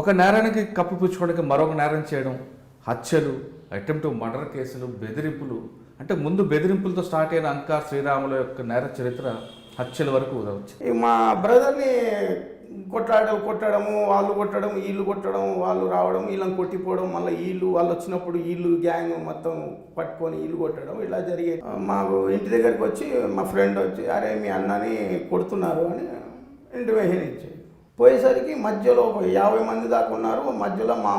ఒక నేరానికి కప్పిపుచ్చుకోవడానికి మరొక నేరం చేయడం, హత్యలు, అటెంప్ట్ మర్డర్ కేసులు, బెదిరింపులు, అంటే ముందు బెదిరింపులతో స్టార్ట్ అయిన అంకా శ్రీరాముల యొక్క నేర చరిత్ర హత్యల వరకు వచ్చి మా బ్రదర్ని కొట్టడము, వాళ్ళు కొట్టడం, వీళ్ళు కొట్టడం, వాళ్ళు రావడం, వీళ్ళని కొట్టిపోవడం, మళ్ళీ వాళ్ళు వచ్చినప్పుడు వీళ్ళు గ్యాంగ్ మొత్తం పట్టుకొని వీళ్ళు కొట్టడం, ఇలా జరిగేది. మాకు ఇంటి దగ్గరికి వచ్చి మా ఫ్రెండ్ వచ్చి అరే మీ అన్నని కొడుతున్నారు అని ఇంటిమేషన్ ఇచ్చేది. పోయేసరికి మధ్యలో ఒక 50 మంది దాకా ఉన్నారు. మధ్యలో మా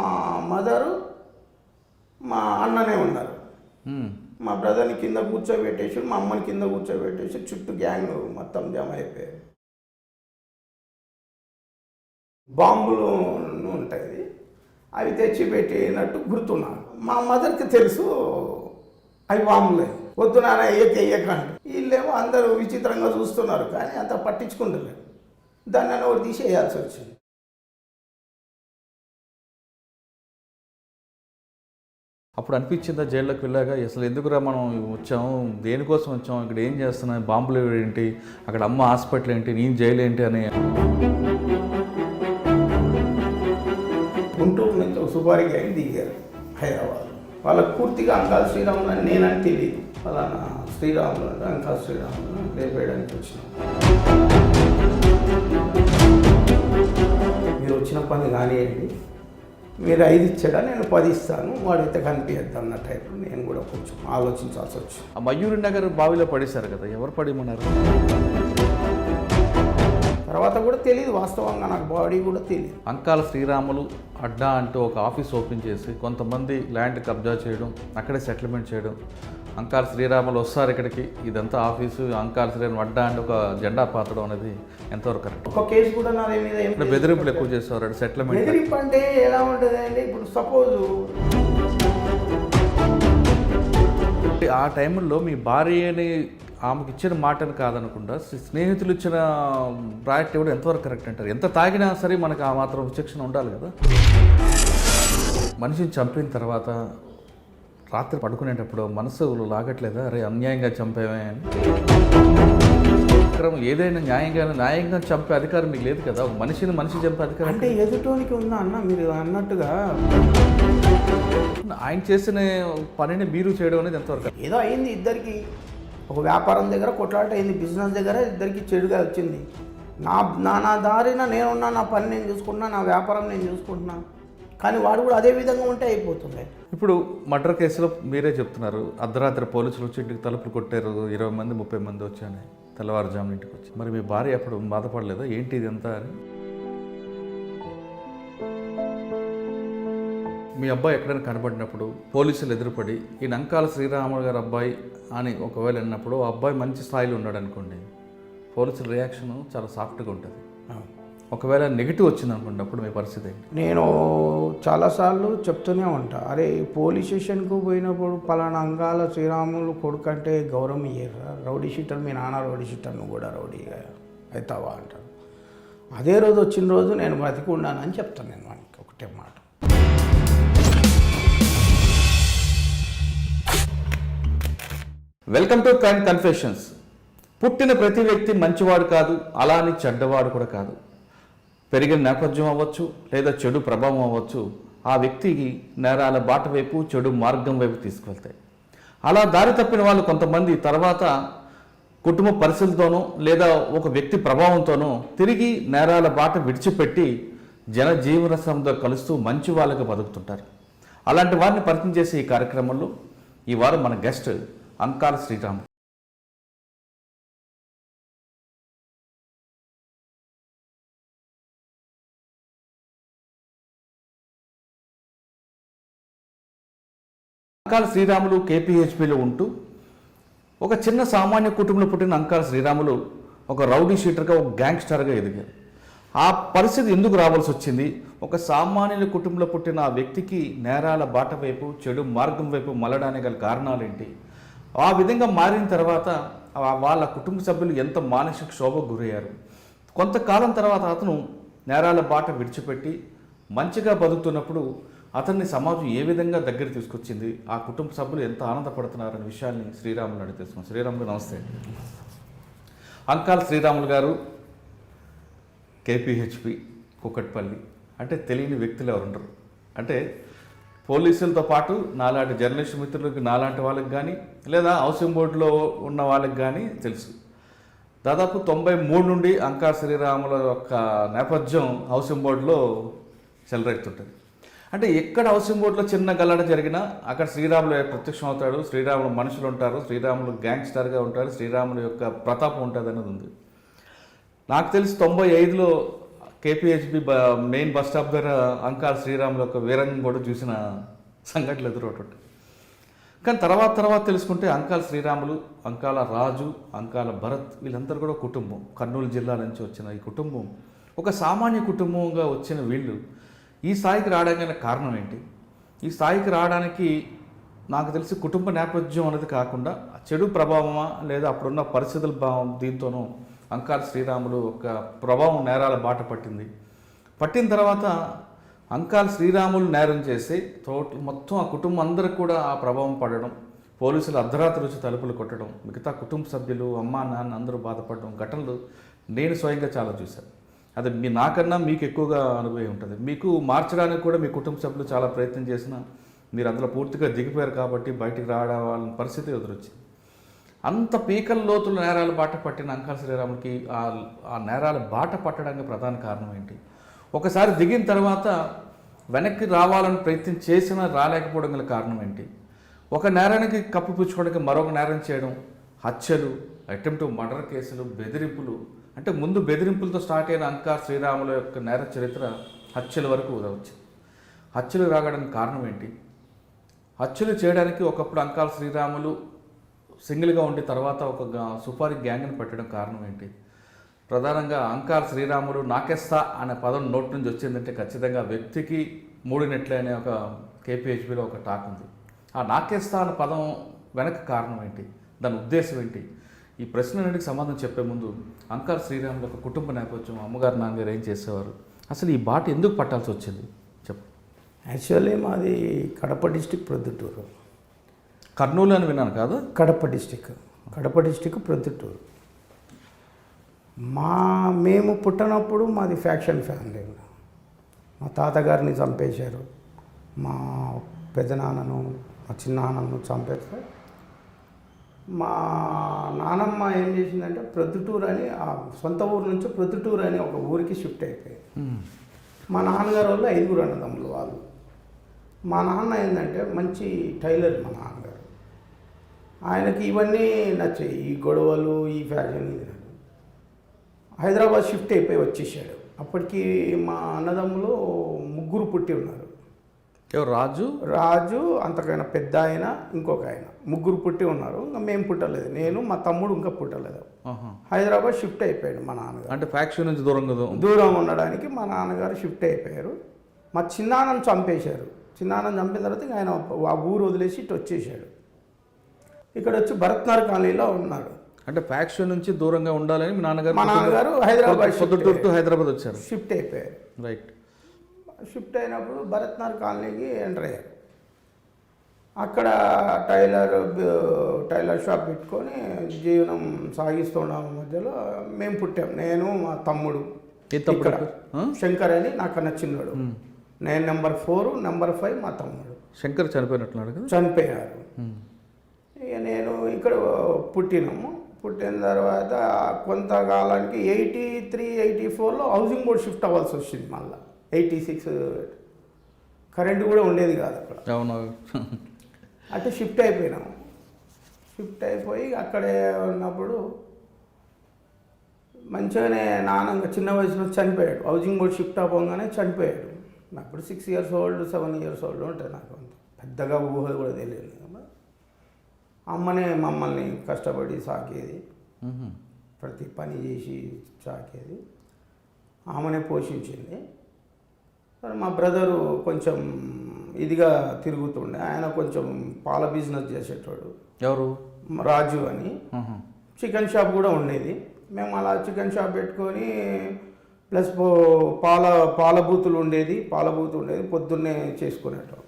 మదరు మా అన్ననే ఉన్నారు. మా బ్రదర్ని కింద కూర్చోబెట్టేసి, మా అమ్మని కింద కూర్చోబెట్టేసి చుట్టూ గ్యాంగ్ మొత్తం జమ అయిపోయారు. బాంబులు ఉంటాయి, అవి తెచ్చి పెట్టినట్టు గుర్తున్నాను. మా మదర్కి తెలుసు అవి బాంబులే, వద్దు నాన్న ఎయ్యకండి. వీళ్ళేమో అందరూ విచిత్రంగా చూస్తున్నారు, కానీ అంత పట్టించుకుంటలేదు. దాన్ని నన్ను ఒకటి తీసేయాల్సి వచ్చింది. అప్పుడు అనిపించిందా జైల్లోకి వెళ్ళాక అసలు ఎందుకురా మనం వచ్చాము, దేనికోసం వచ్చాము, ఇక్కడ ఏం చేస్తున్నాం, బాంబులు ఏంటి, అక్కడ అమ్మ హాస్పిటల్ ఏంటి, నేను జైలు ఏంటి అని? గుంటూరు నుంచి ఒక సుపారీ గ్యాంగ్ దిగారు హైదరాబాద్. వాళ్ళకు పూర్తిగా అంకా శ్రీరాములు అని నేనని తెలియదు. ఫలానా శ్రీరాములు అంటే అంకా శ్రీరాములు లేపేయడానికి వచ్చినాం. మీరు వచ్చిన పని కానివ్వండి, మీరు 5 ఇచ్చాడా నేను 10 ఇస్తాను, వాడైతే కనిపించద్దు అన్న టైప్లో నేను కూడా కొంచెం ఆలోచించాల్సి వచ్చింది. ఆ మయూరి నగర్ బావిలో పడేశారు కదా, ఎవరు పడేయమన్నారు? తర్వాత కూడా తెలియదు, వాస్తవంగా నాకు బాడీ కూడా తెలియదు. అంకాల శ్రీరాములు అడ్డా అంటూ ఒక ఆఫీస్ ఓపెన్ చేసి కొంతమంది ల్యాండ్ కబ్జా చేయడం, అక్కడే సెటిల్మెంట్ చేయడం, అంకాల శ్రీరాములు వస్తారు ఇక్కడికి, ఇదంతా ఆఫీసు, అంకాల శ్రీరాములు అడ్డా అంటే ఒక జెండా పాతడం అనేది ఎంతవరకు కరెక్ట్? ఒక కేసు కూడా నా మీద బెదిరింపులు ఎక్కువ చేస్తారు, సెటిల్మెంట్. బెదిరింపు అంటే ఎలా ఉంటుంది అండి, ఇప్పుడు సపోజు ఆ టైంలో మీ భార్యని ఆమెకి ఇచ్చిన మాటను కాదనకుండా స్నేహితులు ఇచ్చిన ప్రాజెక్ట్ ఇవ్వడం ఎంతవరకు కరెక్ట్ అంటారు? ఎంత తాగినా సరే మనకు ఆ మాత్రం విచక్షణ ఉండాలి కదా. మనిషిని చంపిన తర్వాత రాత్రి పడుకునేటప్పుడు మనసు లాగట్లేదా, అరే అన్యాయంగా చంపేమే అని? ఏదైనా న్యాయంగా చంపే అధికారం మీకు లేదు కదా, మనిషి చంపే అధికారం అంటే ఎదుటోనికి ఉందా అన్న? మీరు అన్నట్టుగా ఆయన చేసిన పనిని మీరు చేయడం అనేది ఎంతవరకు? ఏదో అయింది ఇద్దరికి, ఒక వ్యాపారం దగ్గర కొట్లాట అయింది, బిజినెస్ దగ్గర ఇద్దరికి చెడుగా వచ్చింది. నా దారిన నేనున్నా, నా పని నేను చూసుకుంటున్నా, నా వ్యాపారం నేను చూసుకుంటున్నా, కానీ వాడు కూడా అదే విధంగా ఉంటే అయిపోతుంది. ఇప్పుడు మర్డర్ కేసులో మీరే చెప్తున్నారు, అర్ధరాత్రి పోలీసులు వచ్చి ఇంటికి తలుపులు కొట్టారు, 20 మంది 30 మంది వచ్చాను తెల్లవారుజామున ఇంటికి వచ్చి. మరి మీ భార్య అప్పుడు బాధపడలేదా, ఏంటి ఇది అంతా అని? మీ అబ్బాయి ఎక్కడైనా కనబడినప్పుడు పోలీసులు ఎదురుపడి ఈ అంకాల శ్రీరాములు గారు అబ్బాయి అని ఒకవేళ అన్నప్పుడు ఆ అబ్బాయి మంచి స్థాయిలో ఉన్నాడు అనుకోండి, పోలీసుల రియాక్షన్ చాలా సాఫ్ట్గా ఉంటుంది. ఒకవేళ నెగిటివ్ వచ్చింది అనుకోండి, అప్పుడు మీ పరిస్థితి ఏంటి? నేను చాలాసార్లు చెప్తూనే ఉంటా, అరే పోలీస్ స్టేషన్కు పోయినప్పుడు పలానా అంకాల శ్రీరాములు కొడుకు అంటే గౌరవం ఇయ్యరా, రౌడీ షీటర్, మీ నాన్న రౌడీ షీటర్, నువ్వు కూడా రౌడీగా అవుతావా అంటారు. అదే రోజు వచ్చిన రోజు నేను బ్రతికి ఉన్నానని చెప్తాను నేను వానికి ఒకటే మాట. Welcome to crime confessions. పుట్టిన ప్రతి వ్యక్తి మంచివాడు కాదు, అలా అని చెడ్డవాడు కూడా కాదు. పెరిగిన నేపథ్యం అవ్వచ్చు, లేదా చెడు ప్రభావం అవ్వచ్చు, ఆ వ్యక్తికి నేరాల బాట వైపు, చెడు మార్గం వైపు తీసుకువెళ్తాయి. అలా దారి తప్పిన వాళ్ళు కొంతమంది తర్వాత కుటుంబ పరిస్థితులతోనూ లేదా ఒక వ్యక్తి ప్రభావంతోనూ తిరిగి నేరాల బాట విడిచిపెట్టి జనజీవన సంతో కలుస్తూ మంచి వాళ్ళగా బతుకుతుంటారు. అలాంటి వారిని పరిచయం చేసే ఈ కార్యక్రమంలో ఈ వారం మన గెస్ట్ అంకాల శ్రీరామ్. అంకాల శ్రీరాములు కేపీహెచ్పిలో ఉంటూ ఒక చిన్న సామాన్య కుటుంబంలో పుట్టిన అంకాల శ్రీరాములు ఒక రౌడీ షీటర్గా, ఒక గ్యాంగ్స్టర్గా ఎదిగారు. ఆ పరిస్థితి ఎందుకు రావాల్సి వచ్చింది? ఒక సామాన్యుల కుటుంబంలో పుట్టిన ఆ వ్యక్తికి నేరాల బాట వైపు, చెడు మార్గం వైపు మళ్ళడానికి గల కారణాలు ఏంటి? ఆ విధంగా మారిన తర్వాత వాళ్ళ కుటుంబ సభ్యులు ఎంత మానసిక క్షోభకు గురయ్యారు? కొంతకాలం తర్వాత అతను నేరాల బాట విడిచిపెట్టి మంచిగా బతుకుతున్నప్పుడు అతన్ని సమాజం ఏ విధంగా దగ్గర తీసుకొచ్చింది, ఆ కుటుంబ సభ్యులు ఎంత ఆనందపడుతున్నారనే విషయాన్ని శ్రీరాములు అడిగి తెలుసుకున్నాం. శ్రీరాములు నమస్తే. అంకాల శ్రీరాములు గారు కేపీహెచ్పి కూకట్పల్లి, అంటే తెలియని వ్యక్తులు ఎవరు ఉండరు. అంటే పోలీసులతో పాటు నాలాంటి జర్నలిస్ట్ మిత్రులకి, నాలాంటి వాళ్ళకి కానీ, లేదా హౌసింగ్ బోర్డులో ఉన్న వాళ్ళకి కానీ తెలుసు. దాదాపు 93 నుండి అంకా శ్రీరాముల యొక్క నేపథ్యం హౌసింగ్ బోర్డులో చెలరెత్తుంటుంది. అంటే ఎక్కడ హౌసింగ్ బోర్డులో చిన్న గల్లడ జరిగినా అక్కడ శ్రీరాములు ప్రత్యక్షం అవుతాడు, శ్రీరాములు మనుషులు ఉంటారు, శ్రీరాములు గ్యాంగ్స్టర్గా ఉంటారు, శ్రీరాములు యొక్క ప్రతాపం ఉంటుంది అనేది ఉంది. నాకు తెలిసి 95లో కేపీహెచ్బి మెయిన్ బస్ స్టాప్ దగ్గర అంకాల శ్రీరాముల యొక్క వీరంగం కూడా చూసిన సంఘటనలు ఎదురవుతుంటాయి. కానీ తర్వాత తెలుసుకుంటే అంకాల శ్రీరాములు, అంకాల రాజు, అంకాల భరత్ వీళ్ళందరూ కూడా కుటుంబం. కర్నూలు జిల్లా నుంచి వచ్చిన ఈ కుటుంబం ఒక సామాన్య కుటుంబంగా వచ్చిన వీళ్ళు ఈ స్థాయికి రావడానికి కారణం ఏంటి? ఈ స్థాయికి రావడానికి నాకు తెలిసి కుటుంబ నేపథ్యం అనేది కాకుండా చెడు ప్రభావమా లేదా అప్పుడున్న పరిస్థితుల భావం దీంతోనూ అంకాల శ్రీరాములు ఒక ప్రభావం నేరాల బాట పట్టిన తర్వాత అంకాల శ్రీరాములు నేరం చేసి మొత్తం ఆ కుటుంబం అందరికి కూడా ఆ ప్రభావం పడడం, పోలీసులు అర్ధరాత్రి వచ్చి తలుపులు కొట్టడం, మిగతా కుటుంబ సభ్యులు అమ్మా నాన్న అందరూ బాధపడడం ఘటనలు నేను స్వయంగా చాలా చూశాను. అది నాకన్నా మీకు ఎక్కువగా అనుభవం ఉంటుంది. మీకు మార్చడానికి కూడా మీ కుటుంబ సభ్యులు చాలా ప్రయత్నం చేసినా మీరు అందులో పూర్తిగా దిగిపోయారు కాబట్టి బయటికి రావడం పరిస్థితి ఎదురొచ్చింది. అంత పీకల లోతుల నేరాల బాట పట్టిన అంకాల శ్రీరాములకి ఆ నేరాల బాట పట్టడానికి ప్రధాన కారణం ఏంటి? ఒకసారి దిగిన తర్వాత వెనక్కి రావాలని ప్రయత్నం చేసినా రాలేకపోవడం గల కారణం ఏంటి? ఒక నేరానికి కప్పిపుచ్చుకోవడానికి మరొక నేరం చేయడం, హత్యలు, అటెంప్ట్ మర్డర్ కేసులు, బెదిరింపులు. అంటే ముందు బెదిరింపులతో స్టార్ట్ అయిన అంకాల శ్రీరాముల యొక్క నేర చరిత్ర హత్యల వరకు వచ్చింది. హత్యలు రాగడానికి కారణం ఏంటి? హత్యలు చేయడానికి ఒకప్పుడు అంకాల శ్రీరాములు సింగిల్గా ఉండి తర్వాత ఒక సుపారీ గ్యాంగ్ని పెట్టడం కారణం ఏంటి? ప్రధానంగా అంకాల శ్రీరాములు నాకేస్తా అనే పదం నోటి నుంచి వచ్చిందంటే ఖచ్చితంగా వ్యక్తికి మూడినట్లే అనే ఒక కేపీహెచ్బిలో ఒక టాక్ ఉంది. ఆ నాకేస్తా అనే పదం వెనక కారణం ఏంటి? దాని ఉద్దేశం ఏంటి? ఈ ప్రశ్నలన్నిటికి సమాధానం చెప్పే ముందు అంకాల శ్రీరాముల యొక్క కుటుంబ నేపథ్యం, అమ్మగారు నాన్నగారు ఏం చేసేవారు, అసలు ఈ బాట ఎందుకు పట్టాల్సి వచ్చింది చెప్పు. యాక్చువల్లీ మాది కడప డిస్టిక్ ప్రొద్దుటూరు. కర్నూలు అని విన్నాను కాదు? కడప డిస్టిక్ ప్రొద్దుటూరు. మేము పుట్టినప్పుడు మాది ఫ్యాక్షన్ ఫ్యామిలీ. మా తాతగారిని చంపేశారు, మా పెద్దనాన్నను, మా చిన్నాన్నను చంపేస్తే మా నానమ్మ ఏం చేసిందంటే ప్రొద్దుటూరు అని ఆ సొంత ఊరు నుంచి ప్రొద్దుటూరు అని ఒక ఊరికి షిఫ్ట్ అయిపోయింది. మా నాన్నగారు వాళ్ళు 5 అన్నదమ్ములు వాళ్ళు. మా నాన్న ఏంటంటే మంచి టైలర్. మా నాన్నగారు ఆయనకి ఇవన్నీ నచ్చాయి, ఈ గొడవలు, ఈ ఫ్యాషన్. ఇది హైదరాబాద్ షిఫ్ట్ అయిపోయి వచ్చేసాడు. అప్పటికి మా అన్నదమ్ములు 3 పుట్టి ఉన్నారు. రాజు అంతకైనా పెద్ద ఆయన, ఇంకొక ఆయన, 3 పుట్టి ఉన్నారు. ఇంకా మేము పుట్టలేదు, నేను మా తమ్ముడు ఇంకా పుట్టలేదు. హైదరాబాద్ షిఫ్ట్ అయిపోయాడు మా నాన్నగారు. అంటే ఫ్యాక్షన్ నుంచి దూరం ఉండడానికి మా నాన్నగారు షిఫ్ట్ అయిపోయారు. మా చిన్నాన్నను చంపేశారు. చిన్నాన్నను చంపిన తర్వాత ఆయన ఆ ఊరు వదిలేసి ఇటు వచ్చేసాడు. ఇక్కడ వచ్చి భరత్నగర్ కాలనీలో ఉన్నాడు. అంటే ఫ్యాక్షన్ నుంచి దూరంగా ఉండాలని మా నాన్నగారు హైదరాబాద్ వచ్చారు, షిఫ్ట్ అయిపోయారు. రైట్. షిఫ్ట్ అయినప్పుడు భరత్నగర్ కాలనీకి ఎంటర్ అయ్యారు. అక్కడ టైలర్ షాప్ పెట్టుకొని జీవనం సాగిస్తున్నాం. మధ్యలో మేము పుట్టాం, నేను మా తమ్ముడు. ఇక్కడ శంకర్ అని నాకన్నా చిన్నవాడు. నేను నెంబర్ 4, నెంబర్ 5 మా తమ్ముడు. శంకర్ చనిపోయినట్టున్నాడు. చనిపోయారు. ఇక నేను ఇక్కడ పుట్టిన తర్వాత కొంతకాలానికి 83, 84లో హౌసింగ్ బోర్డ్ షిఫ్ట్ అవ్వాల్సి వచ్చింది. మళ్ళీ 86 కరెంటు కూడా ఉండేది కాదు అక్కడ. అవును. అంటే షిఫ్ట్ అయిపోయినాము. షిఫ్ట్ అయిపోయి అక్కడే ఉన్నప్పుడు మంచిగానే నాన్న చిన్న వయసులో చనిపోయాడు. హౌసింగ్ బోర్డ్ షిఫ్ట్ అవ్వగానే చనిపోయాడు. అప్పుడు 6 years old, 7 years old ఉంటాయి. నాకు అంత పెద్దగా ఊహలు కూడా తెలియదు. అమ్మనే మమ్మల్ని కష్టపడి సాకేది, ప్రతి పని చేసి సాకేది, ఆమెనే పోషించింది. మా బ్రదరు కొంచెం ఇదిగా తిరుగుతుండే, ఆయన కొంచెం పాల బిజినెస్ చేసేటోడు. ఎవరు? రాజు అని. చికెన్ షాప్ కూడా ఉండేది. మేము అలా చికెన్ షాప్ పెట్టుకొని ప్లస్ పాల బూతులు ఉండేది, పొద్దున్నే చేసుకునేటోడు.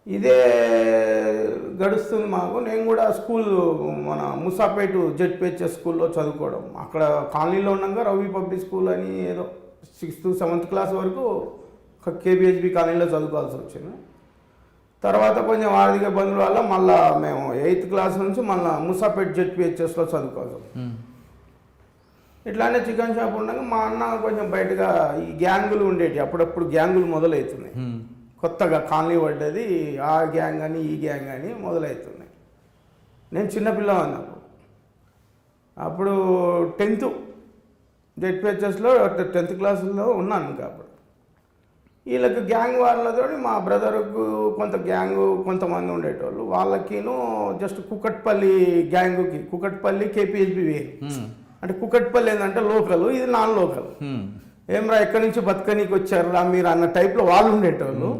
ఇదే గడుస్తుంది మాకు. నేను కూడా స్కూల్ మన ముసాపేట జెడ్పిహెచ్ఎస్ స్కూల్లో చదువుకోవడం. అక్కడ కాలనీలో ఉండగా రవి పబ్లిక్ స్కూల్ అని ఏదో 6th 7th క్లాస్ వరకు కేబిహెచ్బి కాలనీలో చదువుకోవాల్సి వచ్చింది. తర్వాత కొంచెం ఆర్థిక ఇబ్బందుల వల్ల మళ్ళీ మేము 8th క్లాస్ నుంచి మళ్ళీ ముసాపేట్ జెడ్పిహెచ్ఎస్లో చదువుకోవాల్సి వచ్చింది. ఇట్లానే చికెన్ షాప్ ఉండగా మా అన్న కొంచెం బయటగా ఈ గ్యాంగులు ఉండేవి, అప్పుడప్పుడు గ్యాంగులు మొదలవుతున్నాయి. కొత్తగా కాలనీ పడ్డది, ఆ గ్యాంగ్ అని ఈ గ్యాంగ్ అని మొదలవుతున్నాయి. నేను చిన్నపిల్లవాడిని అప్పుడు 10th జెడ్పిహెచ్ఎస్లో 10th క్లాసులో ఉన్నాను. ఇంకా అప్పుడు వీళ్ళకి గ్యాంగ్ వాళ్ళతో మా బ్రదర్కు కొంత గ్యాంగు కొంతమంది ఉండేటోళ్ళు, వాళ్ళకిను జస్ట్ కుకట్పల్లి గ్యాంగుకి, కుకట్పల్లి కేపీహెచ్బి వేరు. అంటే కుకట్పల్లి ఏంటంటే లోకల్, ఇది నాన్ లోకల్. ఏమ్రా ఎక్కడి నుంచి బతకనీకి వచ్చారా మీరు అన్న టైప్లో వాళ్ళు ఉండేటోళ్ళు.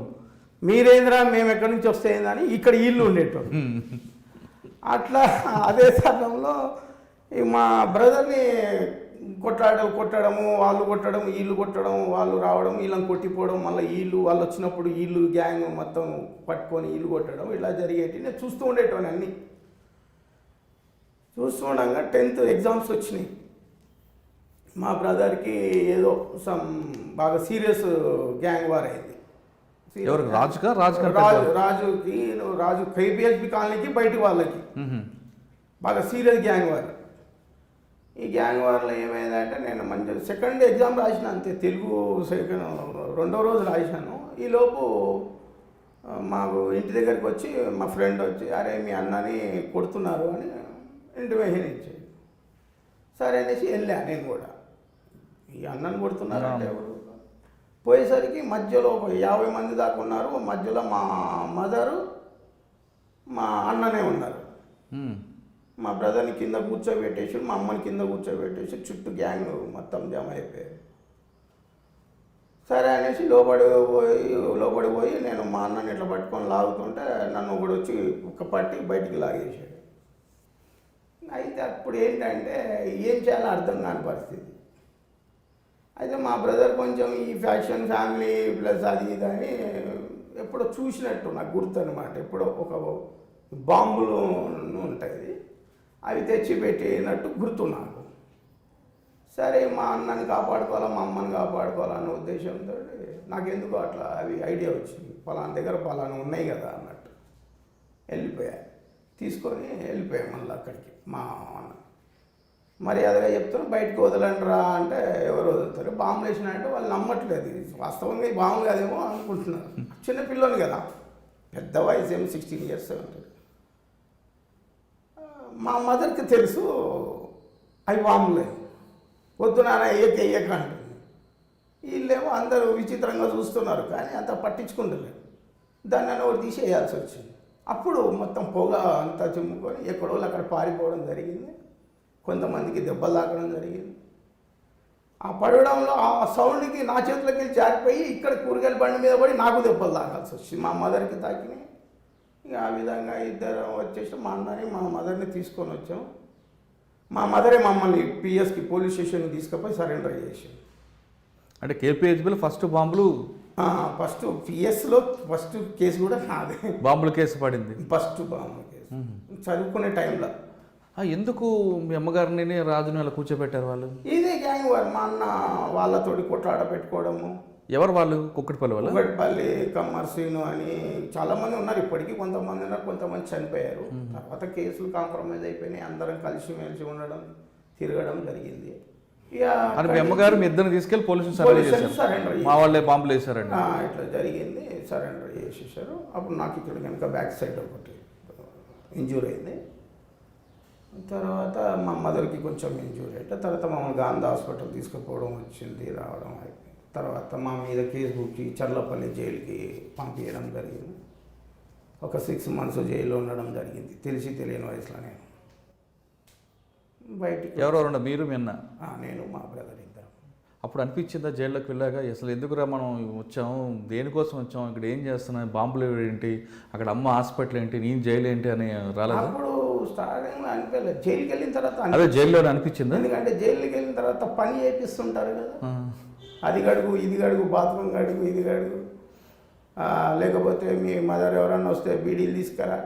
మీరేంద్రా మేము ఎక్కడి నుంచి వస్తాయిందని ఇక్కడ వీళ్ళు ఉండేటోళ్ళు. అట్లా అదే సమయంలో మా బ్రదర్ని కొట్టడము, వాళ్ళు కొట్టడం, వీళ్ళు కొట్టడం, వాళ్ళు రావడం, వీళ్ళని కొట్టిపోవడం, మళ్ళీ వాళ్ళు వచ్చినప్పుడు వీళ్ళు గ్యాంగ్ మొత్తం పట్టుకొని వీళ్ళు కొట్టడం, ఇలా జరిగేటి నేను చూస్తూ ఉండేటోని. అన్నీ చూస్తూ ఉండగా 10th ఎగ్జామ్స్ వచ్చినాయి. మా బ్రదర్కి ఏదో బాగా సీరియస్ గ్యాంగ్ వార్ అయింది. రాజు కేపీహెచ్బి కాలనీకి బయట వాళ్ళకి బాగా సీరియస్ గ్యాంగ్ వార్. ఈ గ్యాంగ్ వార్లో ఏమైందంటే నేను మంచి సెకండ్ ఎగ్జామ్ రాసిన, అంతే తెలుగు రెండో రోజు రాసినాను. ఈలోపు మాకు ఇంటి దగ్గరికి వచ్చి మా ఫ్రెండ్ వచ్చి అరే మీ అన్నని కొడుతున్నారు అని ఇంటిమేషన్ ఇచ్చాడు. సరే అనేసి వెళ్ళా నేను కూడా. ఈ అన్నని కొడుతున్నారు అంటే ఎవరు పోయేసరికి మధ్యలో ఒక 50 మంది దాకా ఉన్నారు. మధ్యలో మా మదరు మా అన్ననే ఉన్నారు. మా బ్రదర్ని కింద కూర్చోబెట్టేసి, మా అమ్మని కింద కూర్చోబెట్టేసి చుట్టూ గ్యాంగ్ మొత్తం జమ అయిపోయారు. సరే అనేసి లోపడి పోయి నేను మా అన్నని ఇట్లా పట్టుకొని లాగుతుంటే నన్ను ఒకడు వచ్చి ఒక్క పట్టి బయటికి లాగేసాడు. అయితే అప్పుడు ఏంటంటే ఏం చేయాలో అర్థం కాని పరిస్థితి. అయితే మా బ్రదర్ కొంచెం ఈ ఫ్యాషన్ ఫ్యామిలీ ప్లస్ అది ఇది అని ఎప్పుడో చూసినట్టు నాకు గుర్తు అనమాట. ఎప్పుడో ఒక బాంబులు ఉంటాయి, అవి తెచ్చి పెట్టినట్టు గుర్తు నాకు. సరే మా అన్నని కాపాడుకోవాలా, మా అమ్మని కాపాడుకోవాలన్న ఉద్దేశంతో నాకెందుకు అట్లా అవి ఐడియా వచ్చింది. పలానా దగ్గర పలానా ఉన్నాయి కదా అన్నట్టు తీసుకొని వెళ్ళిపోయాం మళ్ళీ అక్కడికి. మా అన్న మర్యాదగా చెప్తాను బయటకు వదలండి రా అంటే ఎవరు వదులుతారు, బాంబులు వేసినారంటే వాళ్ళు నమ్మట్లేదు. వాస్తవంగా ఈ బాంబు కాదేమో అనుకుంటున్నారు. చిన్నపిల్లని కదా, పెద్ద వయసు ఏమో 16 years ఉంటుంది. మా మదర్కి తెలుసు అవి బాంబులే, వద్దు నాన్న ఎయ్యక అంటుంది. వీళ్ళేమో అందరూ విచిత్రంగా చూస్తున్నారు కానీ అంత పట్టించుకుంటలేదు. దాన్ని నన్ను ఒకటి తీసి వేయాల్సి వచ్చింది. అప్పుడు మొత్తం పొగ అంతా చిమ్ముకొని ఎక్కడో అక్కడ పారిపోవడం జరిగింది. కొంతమందికి దెబ్బలు తాకడం జరిగింది. ఆ పడడంలో ఆ సౌండ్కి నా చేతులకి వెళ్ళి జారిపోయి ఇక్కడ కూరగాయల బండి మీద పడి నాకు దెబ్బలు తాకాల్సి వచ్చింది. మా మదర్కి తాకినాయి. ఇక ఆ విధంగా ఇద్దరు వచ్చేసి మా అన్నని మా మదర్ని తీసుకొని వచ్చాం. మా మదరే మమ్మల్ని పిఎస్కి పోలీస్ స్టేషన్కి తీసుకుపోయి సరెండర్ చేసాం. అంటే కేపీహెచ్బిలో ఫస్ట్ బాంబులు, ఫస్ట్ పిఎస్లో ఫస్ట్ కేసు కూడా నాదే. బాంబుల కేసు పడింది, ఫస్ట్ బాంబుల కేసు చదువుకునే టైంలో. ఎందుకు మీ అమ్మగారిని రాజుని అలా కూర్చోబెట్టారు వాళ్ళు? ఇదే గ్యాంగ్ వారు, మా అన్న వాళ్ళతోటి కొట్లాట పెట్టుకోవడము. ఎవరు వాళ్ళు? కుక్కటిపల్లి వాళ్ళు? కుక్కటిపల్లి కమ్మర్సీను అని చాలామంది ఉన్నారు. ఇప్పటికీ కొంతమంది ఉన్నారు, కొంతమంది చనిపోయారు. తర్వాత కేసులు కాంప్రమైజ్ అయిపోయినాయి. అందరం కలిసిమెలిసి ఉండడం తిరగడం జరిగింది. ఇక మీ అమ్మగారు మీ ఇద్దరిని తీసుకెళ్ళి పోలీసులు సరెండర్, మా వాళ్ళే బాంబులు వేశారండి. ఇట్లా జరిగింది, సరెండర్ చేసేసారు. అప్పుడు నాకు ఇక్కడ కనుక బ్యాక్ సైడ్ ఒకటి ఇంజూరీ అయింది. తర్వాత మా మదర్కి కొంచెం ఇంజూరీ అయితే తర్వాత మమ్మల్ని గాంధీ హాస్పిటల్ తీసుకుపోవడం వచ్చింది, రావడం అయిపోయింది. తర్వాత మా మీద కేసు బుక్కి చర్లపల్లి జైలుకి పంపించడం జరిగింది. ఒక 6 months జైల్లో ఉండడం జరిగింది. తెలియని వయసులో నేను బయటికి. ఎవరెవరు? మీరు మీ అన్న? నేను మా బ్రదర్ ఇద్దరు. అప్పుడు అనిపించిందా జైల్లోకి వెళ్ళాక అసలు ఎందుకురా మనం వచ్చాము, దేనికోసం వచ్చాము, ఇక్కడ ఏం చేస్తున్నాం, బాంబులు ఏంటి, అక్కడ అమ్మ హాస్పిటల్ ఏంటి, నేను జైలు ఏంటి అని రాలేదు? అప్పుడు స్టార్టింగ్ అనిపించలేదు. జైలుకి వెళ్ళిన తర్వాత అదే జైల్లోనే అనిపించింది. ఎందుకంటే జైలుకి వెళ్ళిన తర్వాత పని చేపిస్తుంటారు కదా, అది గడుగు ఇది గడుగు, బాత్రూమ్ గడుగు ఇది గడుగు, లేకపోతే మీ మదర్ ఎవరన్నా వస్తే బీడీలు తీసుకురా,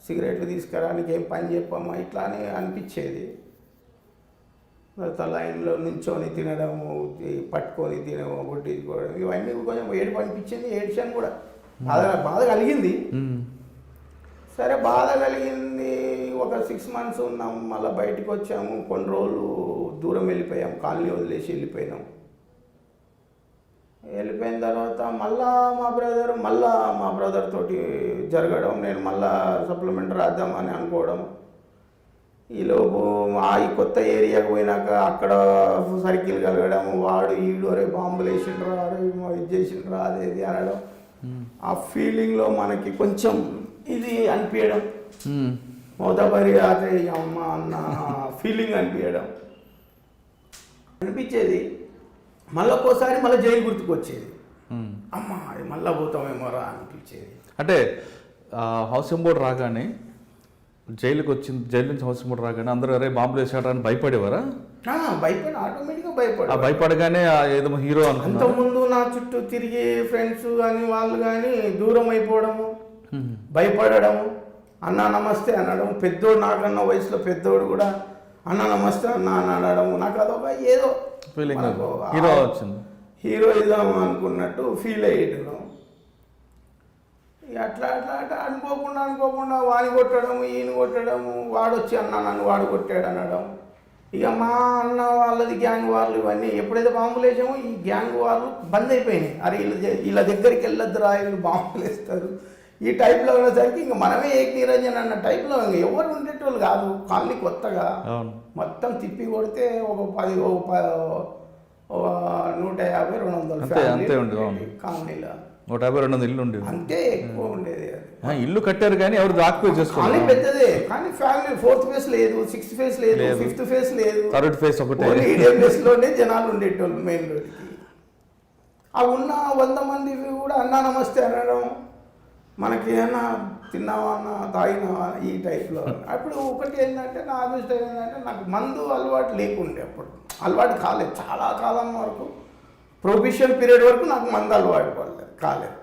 సిగరెట్లు తీసుకురా, నీకేం పని చెప్పమ్మా, ఇట్లా అని అనిపించేది. తర్వాత లైన్లో నించొని తినడము, పట్టుకొని తినడం, కొట్టించుకోవడం, ఇవన్నీ కొంచెం ఏడుపు అనిపించింది. ఏడ్చాను కూడా, బాధ కలిగింది. సరే బాధ కలిగింది. ఒక 6 months ఉన్నాము, మళ్ళీ బయటకు వచ్చాము. కొన్ని రోజులు దూరం వెళ్ళిపోయాము, కాలనీ వదిలేసి వెళ్ళిపోయినాం. వెళ్ళిపోయిన తర్వాత మళ్ళా మా బ్రదర్ తోటి జరగడం, నేను మళ్ళా సప్లిమెంట్ రాద్దామని అనుకోవడం. ఈలోపు ఈ కొత్త ఏరియాకి పోయినాక అక్కడ సర్కిల్ కలగడం, వాడు ఈడు అరే బాంబులు వేసిండ్రా, అరే ఇది చేసిండ్రా, అదేది అనడం. ఆ ఫీలింగ్లో మనకి కొంచెం ఇది అనిపించడం, మోతబరి అదే అమ్మ అన్న ఫీలింగ్ అనిపించేది. మళ్ళీ ఒక్కోసారి మళ్ళీ జైలు గుర్తుకు వచ్చేది, అమ్మ మళ్ళీ పోతామేమోరా అనిపించేది. అంటే హౌసింగ్ బోర్డు రాగానే జైలు నుంచి హౌసింగ్ బోర్డు రాగానే అందరూ అరే బాంబులు వేసాడు అని భయపడేవారా? ఆటోమేటిక్గా భయపడగానే ఏదో హీరో అనుకున్నా. అంతకుముందు నా చుట్టూ తిరిగి ఫ్రెండ్స్ కానీ వాళ్ళు కానీ దూరం అయిపోవడము, భయపడము, అన్నా నమస్తే అనడం. పెద్దోడు, నాకన్నా వయసులో పెద్దోడు కూడా అన్నా నమస్తే అన్నా అని అనడం. నాకు అదొక ఏదో ఫీలింగ్, హీరో వచ్చింది, హీరోయిజం అనుకున్నట్టు ఫీల్ అయ్యేటం. అట్లా అనుకోకుండా వాని కొట్టడము, ఈయన కొట్టడము, వాడు వచ్చి అన్నా నన్ను వాడు కొట్టాడు అనడం. ఇక మా అన్న వాళ్ళది గ్యాంగ్ వాళ్ళు ఇవన్నీ ఎప్పుడైతే బాంబులు వేసామో ఈ గ్యాంగ్ వాళ్ళు బంద్ అయిపోయినాయి. అరే వీళ్ళ దగ్గరికి వెళ్ళొద్దురా, వీళ్ళు బాంబులు వేస్తారు, ఈ టైప్లో ఉన్నసరికి ఇంక మనమే ఏక్ నిరంజన్ అన్న టైప్లో ఇంక ఎవరు ఉండేటోళ్ళు కాదు. కాలనీ కొత్తగా మొత్తం తిప్పి కొడితే ఒక 150-200 కాలనీలో 150-200 ఇల్లు ఉండేది, అంతే ఎక్కువ ఉండేది. ఇల్లు కట్టారు కానీ ఎవరు ఆక్యుపై చేసుకోవాలి. పెద్దదే కానీ ఫ్యామిలీ 4th phase లేదు, 6th phase లేదు, 5th phase లేదు, 3rd phase ఒకటే. లోనే జనాలు ఉండేటోళ్ళు మెయిన్ రోడ్కి. ఆ ఉన్న 100 మంది కూడా అన్నా నమస్తే అనడం, మనకి ఏమన్నా తిన్నావా అన్న, తాగినావా, ఈ టైప్లో. అప్పుడు ఒకటి ఏంటంటే నా అదృష్టం ఏంటంటే నాకు మందు అలవాటు లేకుండే. అప్పుడు అలవాటు కాలేదు, చాలా కాలం వరకు ప్రొబిషన్ పీరియడ్ వరకు నాకు మందు అలవాటు కాలేదు.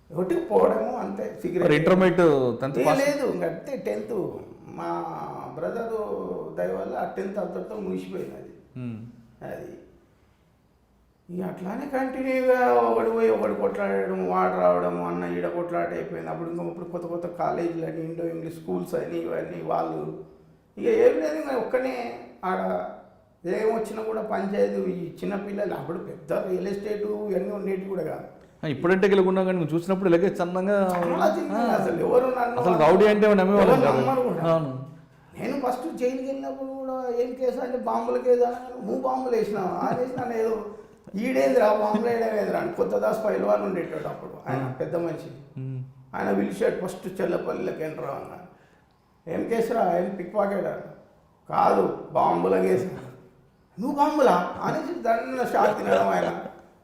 ఒకటి పోవడము అంతే. సిగరెట్ ఇంటర్మీడియట్ లేదు, అంతే 10th. మా బ్రదరు దయ వల్ల ఆ 10th అంతటితో ముగిసిపోయినది. అది ఇక అట్లానే కంటిన్యూగా ఒకటి పోయి ఒకటి కొట్లాడడం, వాడు రావడం, అన్న ఈడ కొట్లాట అయిపోయింది. ఇప్పుడు కొత్త కాలేజీలు అని, ఇండో ఇంగ్లీష్ స్కూల్స్ అని, ఇవన్నీ వాళ్ళు ఇక ఏం లేదు. ఒక్కనే ఆడ ఏమొచ్చినా కూడా పంచాయతీ, ఈ చిన్నపిల్లలు అప్పుడు పెద్ద రియల్ ఎస్టేటు ఇవన్నీ ఉండేవి కూడా కాదు. ఇప్పుడంటే గెలుగున్నా కానీ నువ్వు చూసినప్పుడు ఇలాగే చందంగా అసలు ఎవరు అసలు రౌడీ అంటే నమ్మేవాళ్ళు. నేను ఫస్ట్ జైలుకి వెళ్ళినప్పుడు కూడా ఏం కేసు అంటే బాంబుల కేసు అన్నాను. నువ్వు బాంబులు వేసినావు అని వేసినాను. ఏదో ఈడేంద్రా బాంబులు వేయడం అని కొత్తదాస్ పైలవాన్ ఉండేటాడు అప్పుడు. ఆయన పెద్ద మనిషి, ఆయన పిలిచాడు ఫస్ట్ చెల్లపల్లికి ఎంట్రా అన్నాడు. ఏం కేసురా, ఏం పిక్ పాకెట్ కాదు, బాంబుల కేసు. నువ్వు బాంబులా అనేసి దాన్ని షాక్ తినడం, ఆయన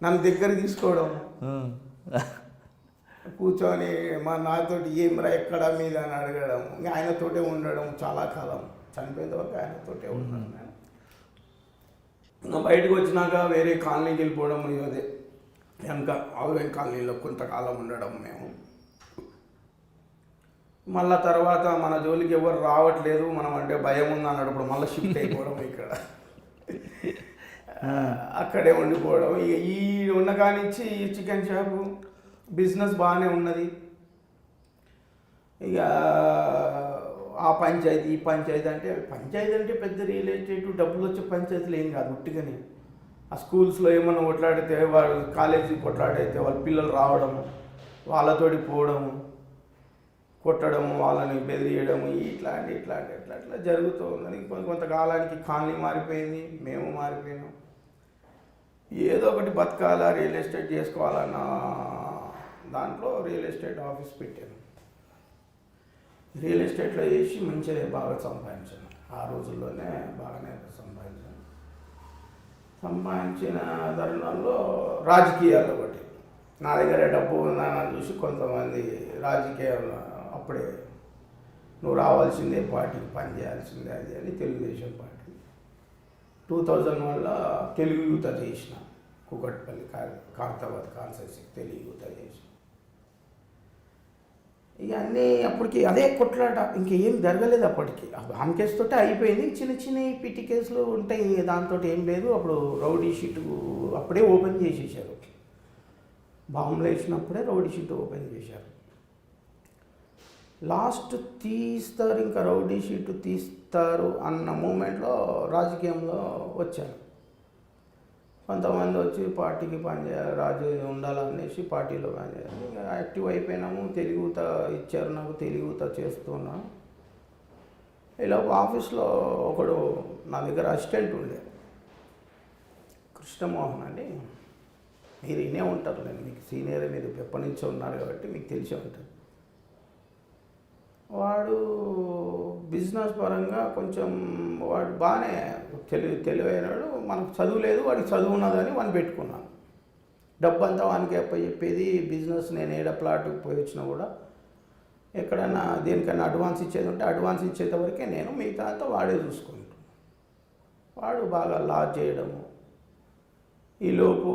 నన్ను దగ్గర తీసుకోవడం, కూర్చొని నాతోటి ఏమిరా ఎక్కడ మీద అని అడగడం. ఇంకా ఆయనతోటే ఉండడం చాలా కాలం, చనిపోయేంత వరకు ఆయనతోటే ఉన్నాను నేను. ఇంకా బయటకు వచ్చినాక వేరే కాలనీకి వెళ్ళిపోవడం, అదే వెనక ఆల్వైన్ కాలనీలో కొంతకాలం ఉండడం మేము. మళ్ళా తర్వాత మన జోలికి ఎవరు రావట్లేదు, మనం అంటే భయం ఉంది అన్నప్పుడు మళ్ళీ షిఫ్ట్ అయిపోవడం ఇక్కడ, అక్కడే ఉండిపోవడం. ఇక ఈ ఉన్న కానించి ఈ చికెన్ షాపు బిజినెస్ బాగానే ఉన్నది. ఇక ఆ పంచాయతీ ఈ పంచాయతీ అంటే పెద్ద రియల్ ఎస్టేట్ డబ్బులు వచ్చే పంచాయతీలు ఏం కాదు. ఉట్టిగానే ఆ స్కూల్స్లో ఏమన్నా కొట్లాడితే, వాళ్ళు కాలేజీ కొట్లాడైతే వాళ్ళ పిల్లలు రావడము, వాళ్ళతోటి పోవడము, కొట్టడము, వాళ్ళని బెదిరియడము, ఇట్లా జరుగుతూ ఉన్నది. కొంతకాలానికి కాలనీ మారిపోయింది, మేము మారిపోయినాం. ఏదో ఒకటి బతకాలా, రియల్ ఎస్టేట్ చేసుకోవాలన్న దాంట్లో రియల్ ఎస్టేట్ ఆఫీస్ పెట్టాను. రియల్ ఎస్టేట్లో చేసి మంచిగా బాగా సంపాదించాను. ఆ రోజుల్లోనే బాగానే సంపాదించిన తరుణంలో రాజకీయాలు ఒకటి, నా దగ్గర డబ్బు ఉందని చూసి కొంతమంది రాజకీయాలు అప్పుడే నువ్వు రావాల్సిందే, పార్టీకి పనిచేయాల్సిందే అది అని తెలుగుదేశం పార్టీ 2001లో తెలుగు యూత చేసిన, కూకట్పల్లి కార్తాబాద్ కాన్స్టిట్యూన్సీ తెలుగు యూత చేసిన. ఇక అన్నీ అప్పటికి అదే కొట్లాట ఇంకేం జరగలేదు అప్పటికి ఆమె కేసుతోటే అయిపోయింది. చిన్న చిన్న పిటి కేసులు ఉంటాయి, దాంతో ఏం లేదు. అప్పుడు రౌడీ షీటు అప్పుడే ఓపెన్ చేసేసారు, బాంబులు వేసినప్పుడే రౌడీ షీట్ ఓపెన్ చేశారు. లాస్ట్ తీస్తారు, ఇంకా రౌడీ షీటు తీస్తారు అన్న మూమెంట్లో రాజకీయంలో వచ్చాను. కొంతమంది వచ్చి పార్టీకి పనిచేయాలి, రాజు ఉండాలనేసి పార్టీలో పనిచేయాలి. ఇంకా యాక్టివ్ అయిపోయినాము, తెలుగుత ఇచ్చారు నాకు, తెలుగుత చేస్తున్నా. ఇలా ఆఫీస్లో ఒకడు నా దగ్గర అసిస్టెంట్ ఉండే, కృష్ణమోహన్ అని, మీరు వినే ఉంటారు, నేను మీకు సీనియర్, మీరు ఎప్పటి నుంచో ఉన్నారు కాబట్టి మీకు తెలిసే ఉంటుంది. వాడు బిజినెస్ పరంగా కొంచెం వాడు బాగానే తెలివైనడు, మనకు చదువు లేదు, వాడికి చదువు ఉన్నదని వాడిని పెట్టుకున్నాను. డబ్బు అంతా వానికి చెప్పేది. బిజినెస్ నేను ఏడ ప్లాట్కి పోయి వచ్చినా కూడా ఎక్కడైనా దేనికైనా అడ్వాన్స్ ఇచ్చేది ఉంటే అడ్వాన్స్ ఇచ్చేంత వరకే నేను, మిగతా అంతా వాడే చూసుకుంటాను. వాడు బాగా లాస్ చేయడము, ఈలోపు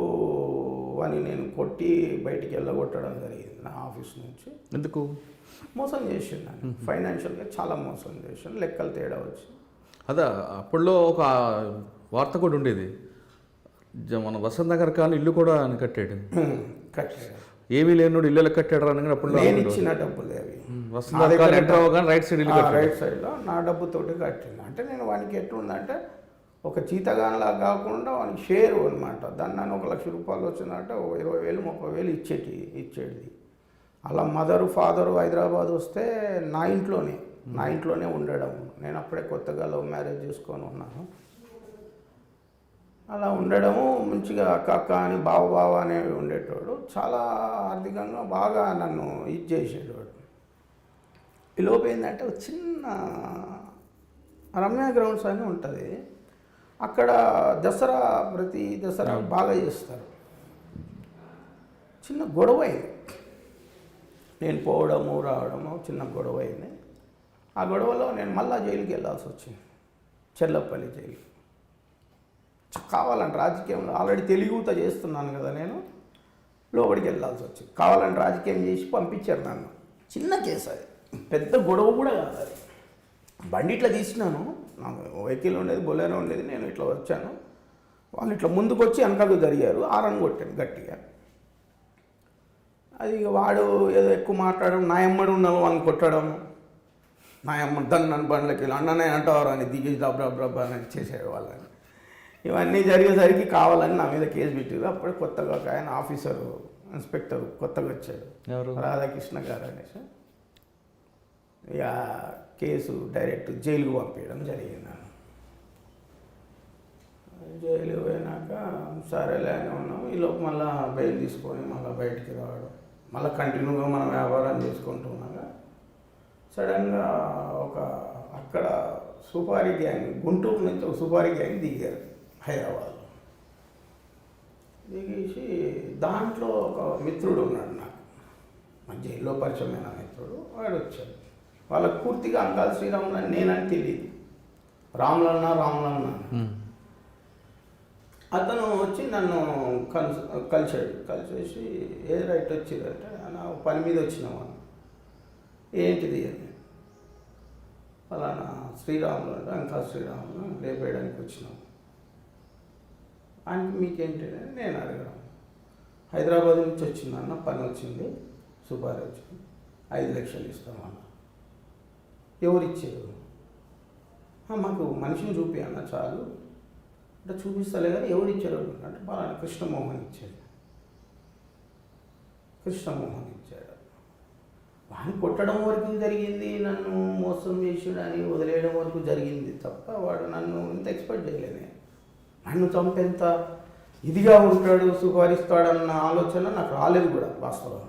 వాడిని నేను కొట్టి బయటికి వెళ్ళగొట్టడం జరిగింది నా ఆఫీస్ నుంచి. ఎందుకు? మోసం చేసిండు, ఫైనాన్షియల్గా చాలా మోసం చేసిండు, లెక్కలు తేడా వచ్చి. అదే అప్పట్లో ఒక వార్త కూడా ఉండేది, మన వసంత నగర్ కానీ ఇల్లు కూడా ఆయన కట్టాడు. కట్టాడు, ఏమీ లేనుడు ఇల్లు కట్టాడు అని అప్పుడు నేను ఇచ్చిన డబ్బులు అవి. వసంత నగర్ ఎంటర్ అవ్వగానే రైట్ సైడ్ ఇల్లు రైట్ సైడ్లో నా డబ్బుతోటి కట్టింది. అంటే నేను వానికి ఎట్లుందంటే ఒక చీతగాన్లా కాకుండా వానికి షేర్ అనమాట. దాన్ని నన్ను 1 లక్ష రూపాయలు వచ్చిందంటే 20,000 30,000 ఇచ్చేది. అలా మదరు ఫాదరు హైదరాబాద్ వస్తే నా ఇంట్లోనే ఉండడం. నేను అప్పుడే కొత్తగా లవ్ మ్యారేజ్ చేసుకొని ఉన్నాను. అలా ఉండడము మంచిగా అక్క అని బావ అనే ఉండేటోడు. చాలా ఆర్థికంగా బాగా నన్ను ఇది చేసేటోడు. ఈ లోపు ఏంటంటే ఒక చిన్న రమ్య గ్రౌండ్స్ అని ఉంటుంది, అక్కడ ప్రతి దసరా బాగా చేస్తారు. చిన్న గొడవ అయింది, నేను పోవడము రావడము చిన్న గొడవ అయింది. ఆ గొడవలో నేను మళ్ళా జైలుకి వెళ్ళాల్సి వచ్చింది, చెల్లపల్లి జైలు. కావాలని రాజకీయంలో ఆల్రెడీ తెలుగుతో చేస్తున్నాను కదా, నేను లోపలికి వెళ్ళాల్సి వచ్చింది. కావాలని రాజకీయం చేసి పంపించారు నన్ను. చిన్న కేసు అది, పెద్ద గొడవ కూడా కాదు అది. బండి ఇట్లా తీసినాను, నాకు వెహికల్ ఉండేది, బొలేరో ఉండేది, నేను ఇట్లా వచ్చాను. వాళ్ళు ఇట్లా ముందుకు వచ్చి వెనకకు జరిగారు, ఆరని కొట్టాను గట్టిగా. అది వాడు ఏదో ఎక్కువ మాట్లాడడం, నా ఎమ్మడి ఉన్నాము వాళ్ళని కొట్టడం, నా ఎమ్మ నన్ను బండ్లకి వెళ్ళి అన్ననే అంటారు అని దిగి డబ్బా అని చేసేది వాళ్ళని. ఇవన్నీ జరిగేసరికి కావాలని నా మీద కేసు పెట్టారు. అప్పుడే కొత్తగా ఒక ఆయన ఆఫీసరు, ఇన్స్పెక్టర్ కొత్తగా వచ్చాడు, రాధాకృష్ణ గారు అనేసి. ఇక కేసు డైరెక్ట్ జైలుకు పంపించడం జరిగింది. జైలు పోయినాక సరేలే అని ఉన్నాం. ఈలోపు మళ్ళీ బెయిల్ తీసుకొని మళ్ళీ బయటికి రావడం, మళ్ళీ కంటిన్యూగా మనం వ్యాపారం చేసుకుంటున్నాగా సడన్గా అక్కడ సుపారీ గ్యాంగ్, గుంటూరు నుంచి ఒక సుపారీ గ్యాంగ్ దిగారు హైదరాబాద్లో. దిగేసి దాంట్లో ఒక మిత్రుడు ఉన్నాడు నాకు, మా జైల్లో పరిచయమైన మిత్రుడు. వాడు వచ్చాడు. వాళ్ళకు పూర్తిగా అంకాల శ్రీరాములు అని నేనని తెలియదు, రాములన్నా అతను వచ్చి నన్ను కలిసేసి ఏ రైట్ వచ్చిందంటే నా పని మీద వచ్చినాము. ఏంటిది అని, ఫలానా శ్రీరాములు అంటే అంకాల శ్రీరాములు లేపేయడానికి వచ్చినాము. ఆయనకి మీకేంటి నేను అడగడం, హైదరాబాద్ నుంచి వచ్చిందన్న, పని వచ్చింది, సుపారీ వచ్చింది, 5 లక్షలు ఇస్తామన్న. ఎవరిచ్చారు? మాకు మనిషిని చూపి అన్న చాలు అంటే, చూపిస్తలే కానీ ఎవరు ఇచ్చారు అంటే పలానా కృష్ణమోహన్ ఇచ్చాడు. వాడిని కొట్టడం వరకు జరిగింది, నన్ను మోసం చేసాడని వదిలేయడం వరకు జరిగింది తప్ప వాడు నన్ను ఇంత ఎక్స్పెక్ట్ చేయలేనే. నన్ను చంపేంత ఇదిగా ఉంటాడు, సుపారిస్తాడన్న ఆలోచన నాకు రాలేదు కూడా వాస్తవం.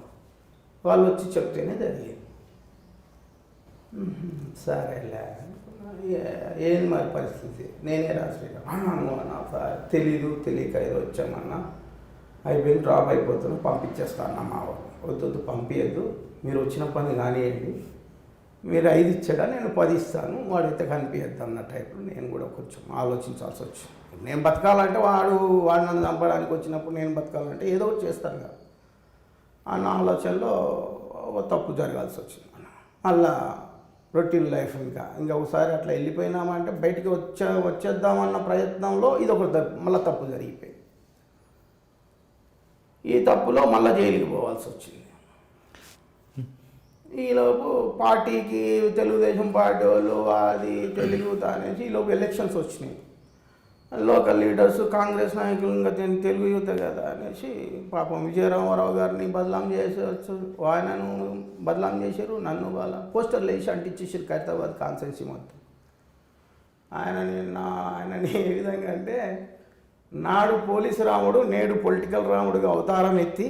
వాళ్ళు వచ్చి చెప్తేనే జరిగింది. సరేలే, ఏంది మరి పరిస్థితి, నేనే రాసిపోయాను అన్నా. తెలియక ఏదో వచ్చామన్నా, అయిపోయింది, డ్రాప్ అయిపోతున్నా, పంపించేస్తా అన్న. మా వద్దు పంపించద్దు, మీరు వచ్చిన పని కానివ్వండి, మీరు 5 ఇచ్చాడా నేను 10 ఇస్తాను, వాడైతే కనిపించద్దు అన్న టైప్లో నేను కూడా కొంచెం ఆలోచించాల్సి వచ్చింది. నేను బతకాలంటే వాడు నన్ను చంపడానికి వచ్చినప్పుడు నేను బతకాలంటే ఏదో ఒకటి చేస్తాను కదా అన్న ఆలోచనలో ఒక తప్పు జరగాల్సి వచ్చింది. మళ్ళా రొటీన్ లైఫ్ ఇంకా ఒకసారి అట్లా వెళ్ళిపోయినామంటే బయటికి వచ్చేద్దామన్న ప్రయత్నంలో ఇది ఒక మళ్ళీ తప్పు జరిగిపోయింది. ఈ తప్పులో మళ్ళీ జైలుకి పోవాల్సి వచ్చింది. ఈలోపు పార్టీకి తెలుగుదేశం పార్టీ వాళ్ళు అది తెలుగుతా అనేసి ఈలోపు ఎలక్షన్స్ వచ్చినాయి. లోకల్ లీడర్స్ కాంగ్రెస్ నాయకులు ఇంకా తెలుగు యువత కదా అనేసి పాపం విజయరామారావు గారిని బదలాం చేసేవచ్చు, ఆయనను బదలాం చేశారు, నన్ను వాళ్ళ పోస్టర్లు వేసి అంటించేసారు ఖైరతాబాద్ కాన్స్టిట్యున్సీ మొత్తం. ఆయనని ఏ విధంగా అంటే నాడు పోలీసు రాముడు నేడు పొలిటికల్ రాముడుగా అవతారం ఎత్తి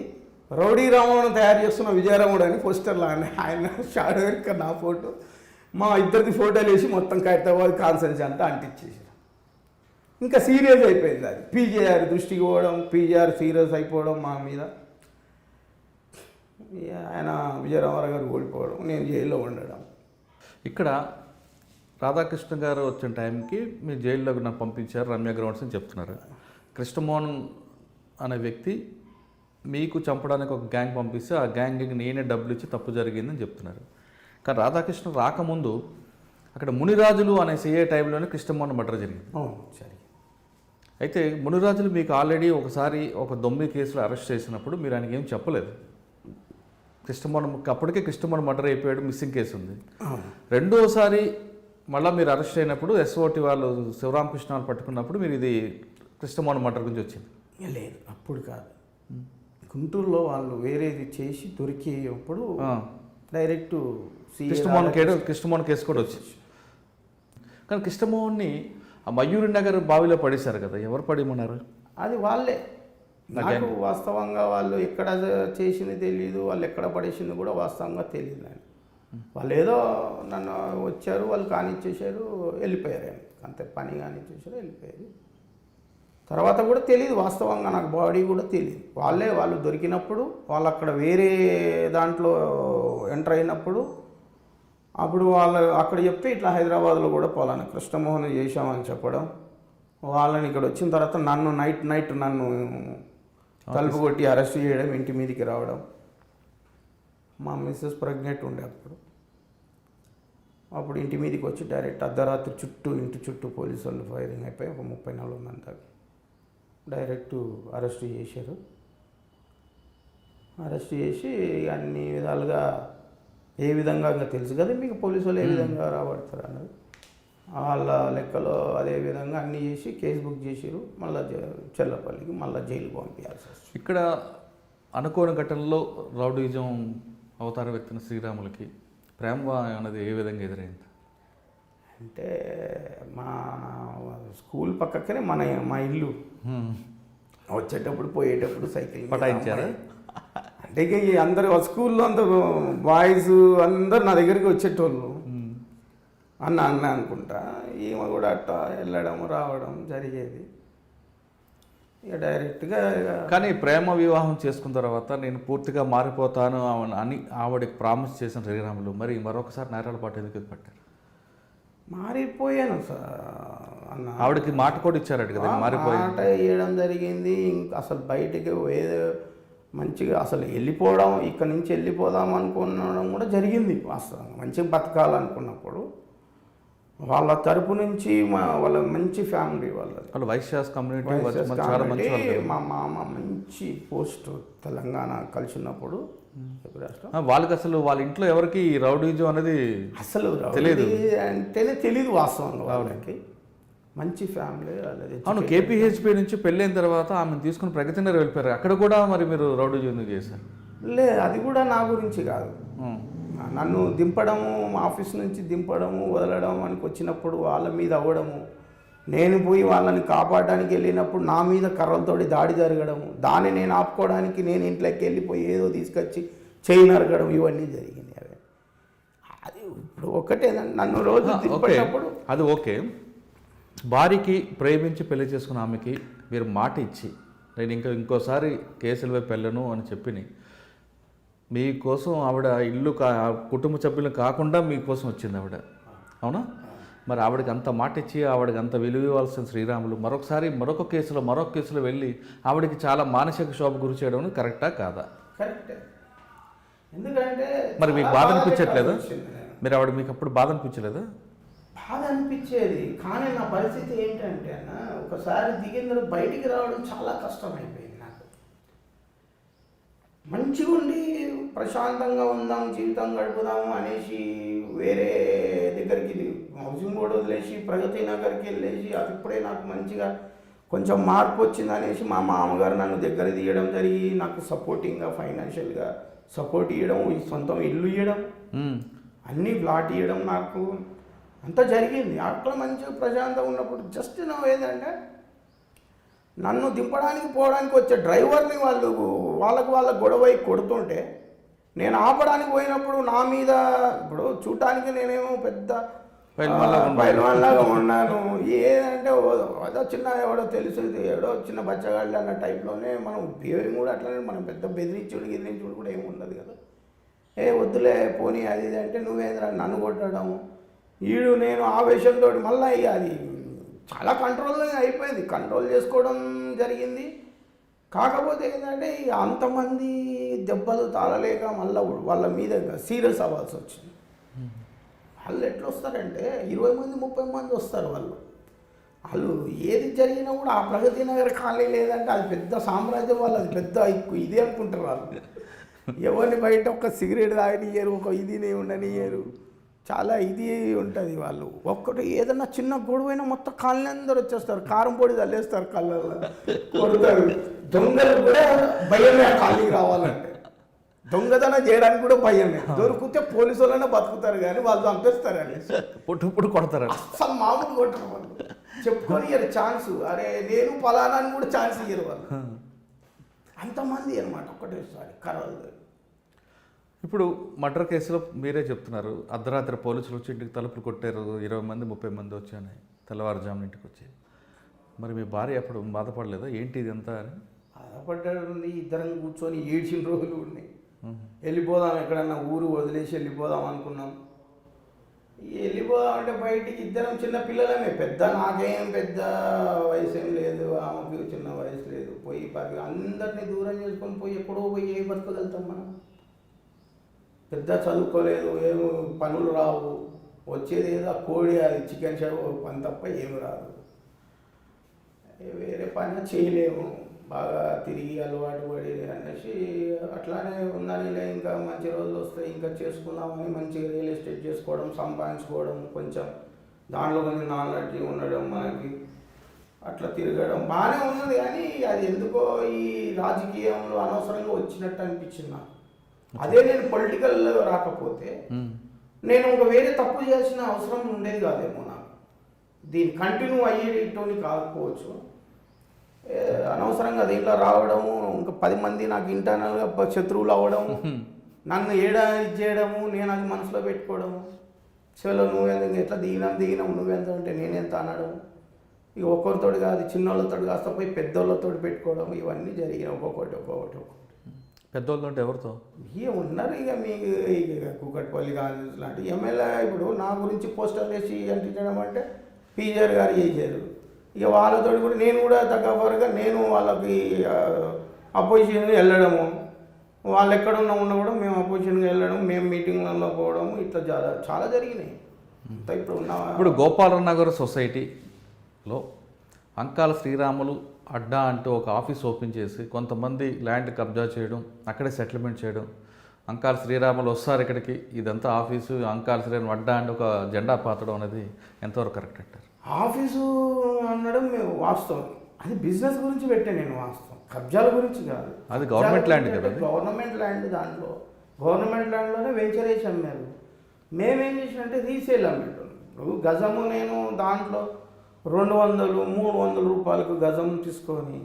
రౌడీ రాముడును తయారు చేస్తున్న విజయరాముడు అని పోస్టర్లు ఆయన షాడో వెనుక నా ఫోటో, మా ఇద్దరిది ఫోటోలు వేసి మొత్తం ఖైరతాబాద్ కాన్స్టిట్యున్సీ అంతా అంటించేసారు. ఇంకా సీరియస్ అయిపోయింది అది. పీజేఆర్ దృష్టికి పోవడం, పీజేఆర్ సీరియస్ అయిపోవడం మా మీద. ఆయన విజయరామారావు గారు ఓడిపోవడం, నేను జైల్లో ఉండడం. ఇక్కడ రాధాకృష్ణ గారు వచ్చిన టైంకి మీ జైల్లోకి నాకు పంపించారు రమ్య గ్రౌండ్స్ అని చెప్తున్నారు. కృష్ణమోహన్ అనే వ్యక్తి మీకు చంపడానికి ఒక గ్యాంగ్ పంపిస్తే ఆ గ్యాంగ్కి నేనే డబ్బులు ఇచ్చి తప్పు జరిగిందని చెప్తున్నారు. కానీ రాధాకృష్ణ రాకముందు అక్కడ మునిరాజులు అనే సిఏ టైంలోనే కృష్ణమోహన్ మర్డర్ జరిగింది. సరే. అయితే మునిరాజులు మీకు ఆల్రెడీ ఒకసారి ఒక దొమ్మి కేసులో అరెస్ట్ చేసినప్పుడు మీరు ఆయనకి ఏం చెప్పలేదు. కృష్ణమోహన్ అప్పటికే కృష్ణమోహన్ మర్డర్ అయిపోయాడు, మిస్సింగ్ కేసు ఉంది. రెండోసారి మళ్ళీ మీరు అరెస్ట్ అయినప్పుడు ఎస్ఓటి వాళ్ళు శివరామకృష్ణ వాళ్ళు పట్టుకున్నప్పుడు మీరు ఇది కృష్ణమోహన్ మర్డర్ గురించి వచ్చింది. లేదు, అప్పుడు కాదు. గుంటూరులో వాళ్ళు వేరేది చేసి దొరికేటప్పుడు డైరెక్ట్ కృష్ణమోహన్ కేసు కూడా వచ్చింది. కానీ కృష్ణమోహన్ని ఆ మయూరి నగర్ బావిలో పడేశారు కదా, ఎవరు పడేయమన్నారు? అది వాళ్ళే. నాకు వాస్తవంగా వాళ్ళు ఎక్కడ చేసింది తెలియదు, వాళ్ళు ఎక్కడ పడేసింది కూడా వాస్తవంగా తెలియదు. అని వాళ్ళు ఏదో నన్ను వచ్చారు, వాళ్ళు కానిచ్చేసారు, వెళ్ళిపోయారు. అంతే, పని కానిచ్చేసారు, వెళ్ళిపోయారు. తర్వాత కూడా తెలియదు వాస్తవంగా, నాకు బాడీ కూడా తెలియదు. వాళ్ళు దొరికినప్పుడు వాళ్ళు అక్కడ వేరే దాంట్లో ఎంటర్ అయినప్పుడు అప్పుడు వాళ్ళు అక్కడ చెప్తే ఇట్లా హైదరాబాద్లో కూడా పోలాను కృష్ణమోహన్ చేశామని చెప్పడం. వాళ్ళని ఇక్కడ వచ్చిన తర్వాత నన్ను నైట్ నన్ను తలుపు కొట్టి అరెస్ట్ చేయడం, ఇంటి మీదకి రావడం. మా మిస్సెస్ ప్రెగ్నెంట్ ఉండే అప్పుడు ఇంటి మీదకి వచ్చి డైరెక్ట్ అర్ధరాత్రి ఇంటి చుట్టూ పోలీసు వాళ్ళు ఫైరింగ్ అయిపోయి ఒక 34 మంది దాకా డైరెక్ట్ అరెస్ట్ చేశారు. అరెస్ట్ చేసి అన్ని విధాలుగా ఏ విధంగా ఇంకా తెలుసు కదా మీకు, పోలీసు వాళ్ళు ఏ విధంగా రాబడతారు అన్నది వాళ్ళ లెక్కలో అదే విధంగా అన్నీ చేసి కేసు బుక్ చేసారు. మళ్ళీ చెల్లపల్లికి మళ్ళీ జైలు పంపించాల్సి వస్తుంది. ఇక్కడ అనుకోని ఘటనలో రౌడీజం అవతారం ఎత్తిన శ్రీరాములకి ప్రేమ అనేది ఏ విధంగా ఎదురైంది? అంటే మా స్కూల్ పక్కనే మా ఇల్లు. వచ్చేటప్పుడు పోయేటప్పుడు సైకిల్ పటాయించారా? అంటే ఇక అందరు స్కూల్లో అంత బాయ్స్ అందరు నా దగ్గరికి వచ్చేటోళ్ళు. అన్న అనుకుంటా, ఈమె కూడా అట్లా వెళ్ళడం రావడం జరిగేది. ఇక డైరెక్ట్గా కానీ ప్రేమ వివాహం చేసుకున్న తర్వాత నేను పూర్తిగా మారిపోతాను అని ఆవిడకి ప్రామిస్ చేసిన శ్రీరాములు మరి మరొకసారి నేరాల పాటు ఎందుకు పట్టారు? మారిపోయాను సార్ అన్న. ఆవిడకి మాట కూడా ఇచ్చారట కదా, మారిపోయి మాట ఇవ్వడం జరిగింది. ఇంకా అసలు బయటికి ఏదో మంచిగా అసలు వెళ్ళిపోవడం, ఇక్కడ నుంచి వెళ్ళిపోదాం అనుకునడం కూడా జరిగింది. వాస్తవంగా మంచిగా బతకాలనుకున్నప్పుడు వాళ్ళ తరపు నుంచి వాళ్ళ మంచి ఫ్యామిలీ, వాళ్ళు వైశ్యాస్ కమ్యూనిటీ, మా మామ మంచి పోస్ట్ తెలంగాణ కలిసినప్పుడు వాళ్ళకి అసలు వాళ్ళ ఇంట్లో ఎవరికి రౌడీజం అనేది అసలు తెలియదు అంటేనే తెలియదు వాస్తవంగా. వాళ్ళకి మంచి ఫ్యామిలీ వాళ్ళది. అవును, కేపీహెచ్పీ నుంచి పెళ్ళైన తర్వాత ఆమెను తీసుకుని ప్రగతి నగర్ వెళ్ళిపోయారు. అక్కడ కూడా మరి మీరు రౌడీజం ఎందుకు చేశారు? లేదు, అది కూడా నా గురించి కాదు. నన్ను దింపడము, మా ఆఫీస్ నుంచి దింపడము వదలడం అని వచ్చినప్పుడు వాళ్ళ మీద అవ్వడము, నేను పోయి వాళ్ళని కాపాడడానికి వెళ్ళినప్పుడు నా మీద కర్రలతోటి దాడి జరగడము, దాన్ని నేను ఆపుకోవడానికి నేను ఇంట్లోకి వెళ్ళిపోయి ఏదో తీసుకొచ్చి చేయి నరగడం, ఇవన్నీ జరిగింది. అది ఇప్పుడు ఒకటే నన్ను రోజు దింపేటప్పుడు అది ఓకే. భార్యకి ప్రేమించి పెళ్లి చేసుకున్న ఆమెకి మీరు మాట ఇచ్చి నేను ఇంకోసారి కేసుల వైపు వెళ్ళను అని చెప్పి మీకోసం ఆవిడ ఇల్లు కుటుంబ సభ్యులు కాకుండా మీకోసం వచ్చింది ఆవిడ, అవునా? మరి ఆవిడకి అంత మాట ఇచ్చి ఆవిడకి అంత విలువ ఇవ్వాల్సిన శ్రీరాములు మరొక కేసులో వెళ్ళి ఆవిడకి చాలా మానసిక క్షోభ గురి చేయడం కరెక్టా కాదా? కరెక్టే. ఎందుకంటే మరి మీకు చాలా బాధ బాధ అనిపించట్లేదా? పెట్టాల్సి వచ్చింది నేను. మీరు ఆవిడ మీకు అప్పుడు బాధ అనిపించలేదా? బాధ అనిపించేది, కానీ నా పరిస్థితి ఏంటంటే అన్న, ఒకసారి దిగిందో బయటికి రావడం చాలా కష్టం అయిపోయింది నాకు. మంచిగా ఉండి ప్రశాంతంగా ఉందాం, జీవితం గడుపుదాము అనేసి వేరే దగ్గరికి హౌసింగ్ బోర్డు వదిలేసి ప్రగతి నగర్కి వెళ్ళేసి అది ఇప్పుడే నాకు మంచిగా కొంచెం మార్పు వచ్చింది అనేసి మా మామగారు నన్ను దగ్గర తీయడం జరిగి నాకు సపోర్టింగ్గా ఫైనాన్షియల్గా సపోర్ట్ ఇవ్వడం, ఈ సొంతం ఇల్లు ఇవ్వడం, అన్నీ ప్లాట్ ఇవ్వడం, నాకు అంతా జరిగింది. అట్లా మంచిగా ప్రశాంతంగా ఉన్నప్పుడు జస్ట్ నా ఏదంటే నన్ను దింపడానికి పోవడానికి వచ్చే డ్రైవర్ని వాళ్ళకు గొడవ కొడుతుంటే నేను ఆపడానికి పోయినప్పుడు నా మీద, ఇప్పుడు చూడటానికి నేనేమో పెద్ద పైల్వాన్లాగా ఉన్నాను, ఏదంటే ఏదో చిన్న ఎవడో తెలుసు ఎవడో చిన్న బచ్చగాళ్ళు అన్న టైప్లోనే మనం బిహేవింగ్ కూడా అట్లనే, మనం పెద్ద బెదిరించుడు కూడా ఏమి ఉండదు కదా. వద్దులే పోనీ అది ఇది అంటే నువ్వేంద్రా నన్ను కొట్టడం, ఈడు నేను ఆవేశంతో మళ్ళీ అది చాలా కంట్రోల్ అయిపోయింది, కంట్రోల్ చేసుకోవడం జరిగింది. కాకపోతే ఏంటంటే ఇక అంతమంది దెబ్బలు తాళలేక మళ్ళీ వాళ్ళ మీద సీరియస్ అవ్వాల్సి వచ్చింది. వాళ్ళు ఎట్లా వస్తారంటే 20 మంది 30 మంది వస్తారు. వాళ్ళు ఏది జరిగినా కూడా ఆ ప్రగతి నగర్ ఖాళీ లేదంటే అది పెద్ద సామ్రాజ్యం, వాళ్ళు అది పెద్ద ఇదే అనుకుంటారు. వాళ్ళు ఎవరిని బయట ఒక సిగరెట్ తాగనియ్యరు, ఒక ఇది ఉండనియ్యరు, చాలా ఇది ఉంటుంది. వాళ్ళు ఒక్కటి ఏదన్నా చిన్న గొడవైనా మొత్తం కాలనీ అందరూ వచ్చేస్తారు, కారం పొడి చల్లేస్తారు, కళ్ళల్లో కొడతారు. దొంగలు కూడా భయమే కాలనీకి రావాలంటే, దొంగతనం చేయడానికి కూడా భయమే. దొరికితే పోలీసు వాళ్ళైనా బతుకుతారు కానీ వాళ్ళు చంపేస్తారని పుట్టు కొడతారు. అసలు మామూలు కొట్టరు వాళ్ళు, చెప్పుకొని ఇయ్యరు ఛాన్స్. అరే నేను ఫలానా అని కూడా ఛాన్స్ ఇయ్యరు వాళ్ళు, అంతమంది అనమాట ఒకటేసారి కర్రలు. ఇప్పుడు మర్డర్ కేసులో మీరే చెప్తున్నారు, అర్ధరాత్రి పోలీసులు వచ్చి ఇంటికి తలుపులు కొట్టారు, 20 మంది 30 మంది వచ్చాయని, తెల్లవారుజామున ఇంటికి వచ్చి. మరి మీ భార్య అప్పుడు బాధపడలేదా ఏంటి ఇది అంతా అని? బాధపడ్డాడు. ఇద్దరం కూర్చొని ఏడ్చిన రోజులు ఉన్నాయి. వెళ్ళిపోదాం, ఎక్కడన్నా ఊరు వదిలేసి వెళ్ళిపోదాం అనుకున్నాం. వెళ్ళిపోదాం అంటే బయటికి ఇద్దరం చిన్న పిల్లలమే, పెద్ద నాకేం పెద్ద వయసు ఏం లేదు, ఆమెకు చిన్న వయసు లేదు. పోయి అందరినీ దూరం చేసుకొని పోయి ఎక్కడో పోయి ఏ బతకగలుగుతాం మనం? పెద్ద చదువుకోలేదు, ఏమో పనులు రావు, వచ్చేది ఏదో కోడి అది చికెన్ షాప్ పని తప్ప ఏమి రాదు, వేరే పని చేయలేము, బాగా తిరిగి అలవాటు పడి అనేసి అట్లానే ఉందని, ఇంకా మంచి రోజులు వస్తాయి ఇంకా చేసుకుందామని మంచిగా రియల్ ఎస్టేట్ చేసుకోవడం, సంపాదించుకోవడం, కొంచెం దాంట్లో కొంచెం నాలెడ్జ్ ఉండడం, మనకి అట్లా తిరగడం బాగానే ఉన్నది. కానీ అది ఎందుకో ఈ రాజకీయంలో అనవసరంగా వచ్చినట్టు అనిపించింది నాకు. అదే నేను పొలిటికల్ రాకపోతే నేను ఒక వేరే తప్పు చేయాల్సిన అవసరం ఉండేది కాదేమో నాకు. దీన్ని కంటిన్యూ అయ్యేటోని కాకపోవచ్చు, అనవసరంగా దీంట్లో రావడము, ఇంకా 10 మంది నాకు ఇంటర్నల్గా శత్రువులు అవ్వడము, నన్ను ఇది చేయడము, నేను అది మనసులో పెట్టుకోవడము, చలో నువ్వెంత ఎట్లా దిగినాం నువ్వెంత అంటే నేనెంత అనడం, ఇక ఒక్కొక్కరితో కాదు చిన్నోళ్ళతో కాస్త పోయి పెద్దోళ్ళతో పెట్టుకోవడం, ఇవన్నీ జరిగినాయి ఒక్కొక్కటి. పెద్దోళ్ళతో ఎవరితో? ఇక ఉన్నారు ఇక మీకు ఇక కూకట్పల్లి కానీ లాంటి ఎమ్మెల్యే. ఇప్పుడు నా గురించి పోస్టర్లు వేసి అంటించడం అంటే పీజర్ గారు చేశారు. ఇక వాళ్ళతో కూడా నేను కూడా తగ్గవరగా నేను వాళ్ళకి అపోజిషన్గా వెళ్ళడము, వాళ్ళు ఎక్కడున్నా కూడా మేము అపోజిషన్గా వెళ్ళడం, మేము మీటింగ్లలో పోవడం, ఇట్లా చాలా జరిగినాయి. అంతా ఇప్పుడు గోపాలరావు నగర్ సొసైటీలో అంకాల శ్రీరాములు అడ్డా అంటూ ఒక ఆఫీస్ ఓపెన్ చేసి కొంతమంది ల్యాండ్ కబ్జా చేయడం, అక్కడే సెటిల్మెంట్ చేయడం, అంకాల శ్రీరాములు వస్తారు ఇక్కడికి, ఇదంతా ఆఫీసు, అంకాల శ్రీరాములు అడ్డా అంటే ఒక జెండా పాతడం అనేది ఎంతవరకు కరెక్ట్ అంటారు? ఆఫీసు అనడం మేము వాస్తవం, అది బిజినెస్ గురించి పెట్టే నేను వాస్తవం, కబ్జాల గురించి కాదు. అది గవర్నమెంట్ ల్యాండ్ కదా, గవర్నమెంట్ ల్యాండ్. దాంట్లో గవర్నమెంట్ ల్యాండ్లోనే వెంచర్ వేసి అమ్మారు. మేమేం చేసినంటే రీసేల్ అమ్మేటోళ్ళు. ఇప్పుడు గజము నేను దాంట్లో 200, 300 రూపాయలకు గజం తీసుకొని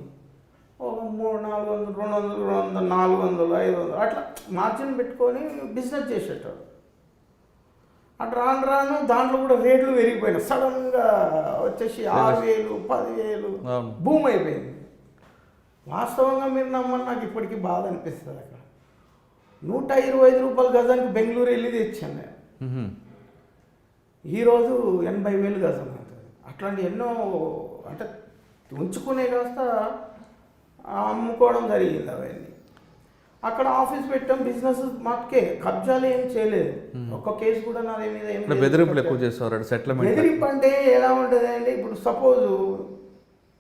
ఒక 300, 400, 200, 400, 500 అట్లా మార్జిన్ పెట్టుకొని బిజినెస్ చేసేటాడు. అటు రాను దాంట్లో కూడా రేట్లు పెరిగిపోయినాయి. సడన్గా వచ్చేసి 6,000, 10,000 భూమి అయిపోయింది. వాస్తవంగా మీరు నమ్మని నాకు ఇప్పటికీ బాధ అనిపిస్తుంది. అక్కడ 125 రూపాయల గజానికి బెంగళూరు వెళ్ళి తెచ్చాను నేను. ఈరోజు 80,000 గజం అవుతుంది. అట్లాంటి ఎన్నో అంటే ఉంచుకునే కాస్త అమ్ముకోవడం జరిగింది అవన్నీ. అక్కడ ఆఫీస్ పెట్టాం, బిజినెస్ మాకే, కబ్జాలు ఏం చేయలేదు. ఒక్క కేసు కూడా నా మీద ఏం లేదు. బెదిరింపులు ఎక్కువ చేస్తారు సెటిల్మెంట్. బెదిరింపు అంటే ఎలా ఉంటుంది అండి, ఇప్పుడు సపోజ్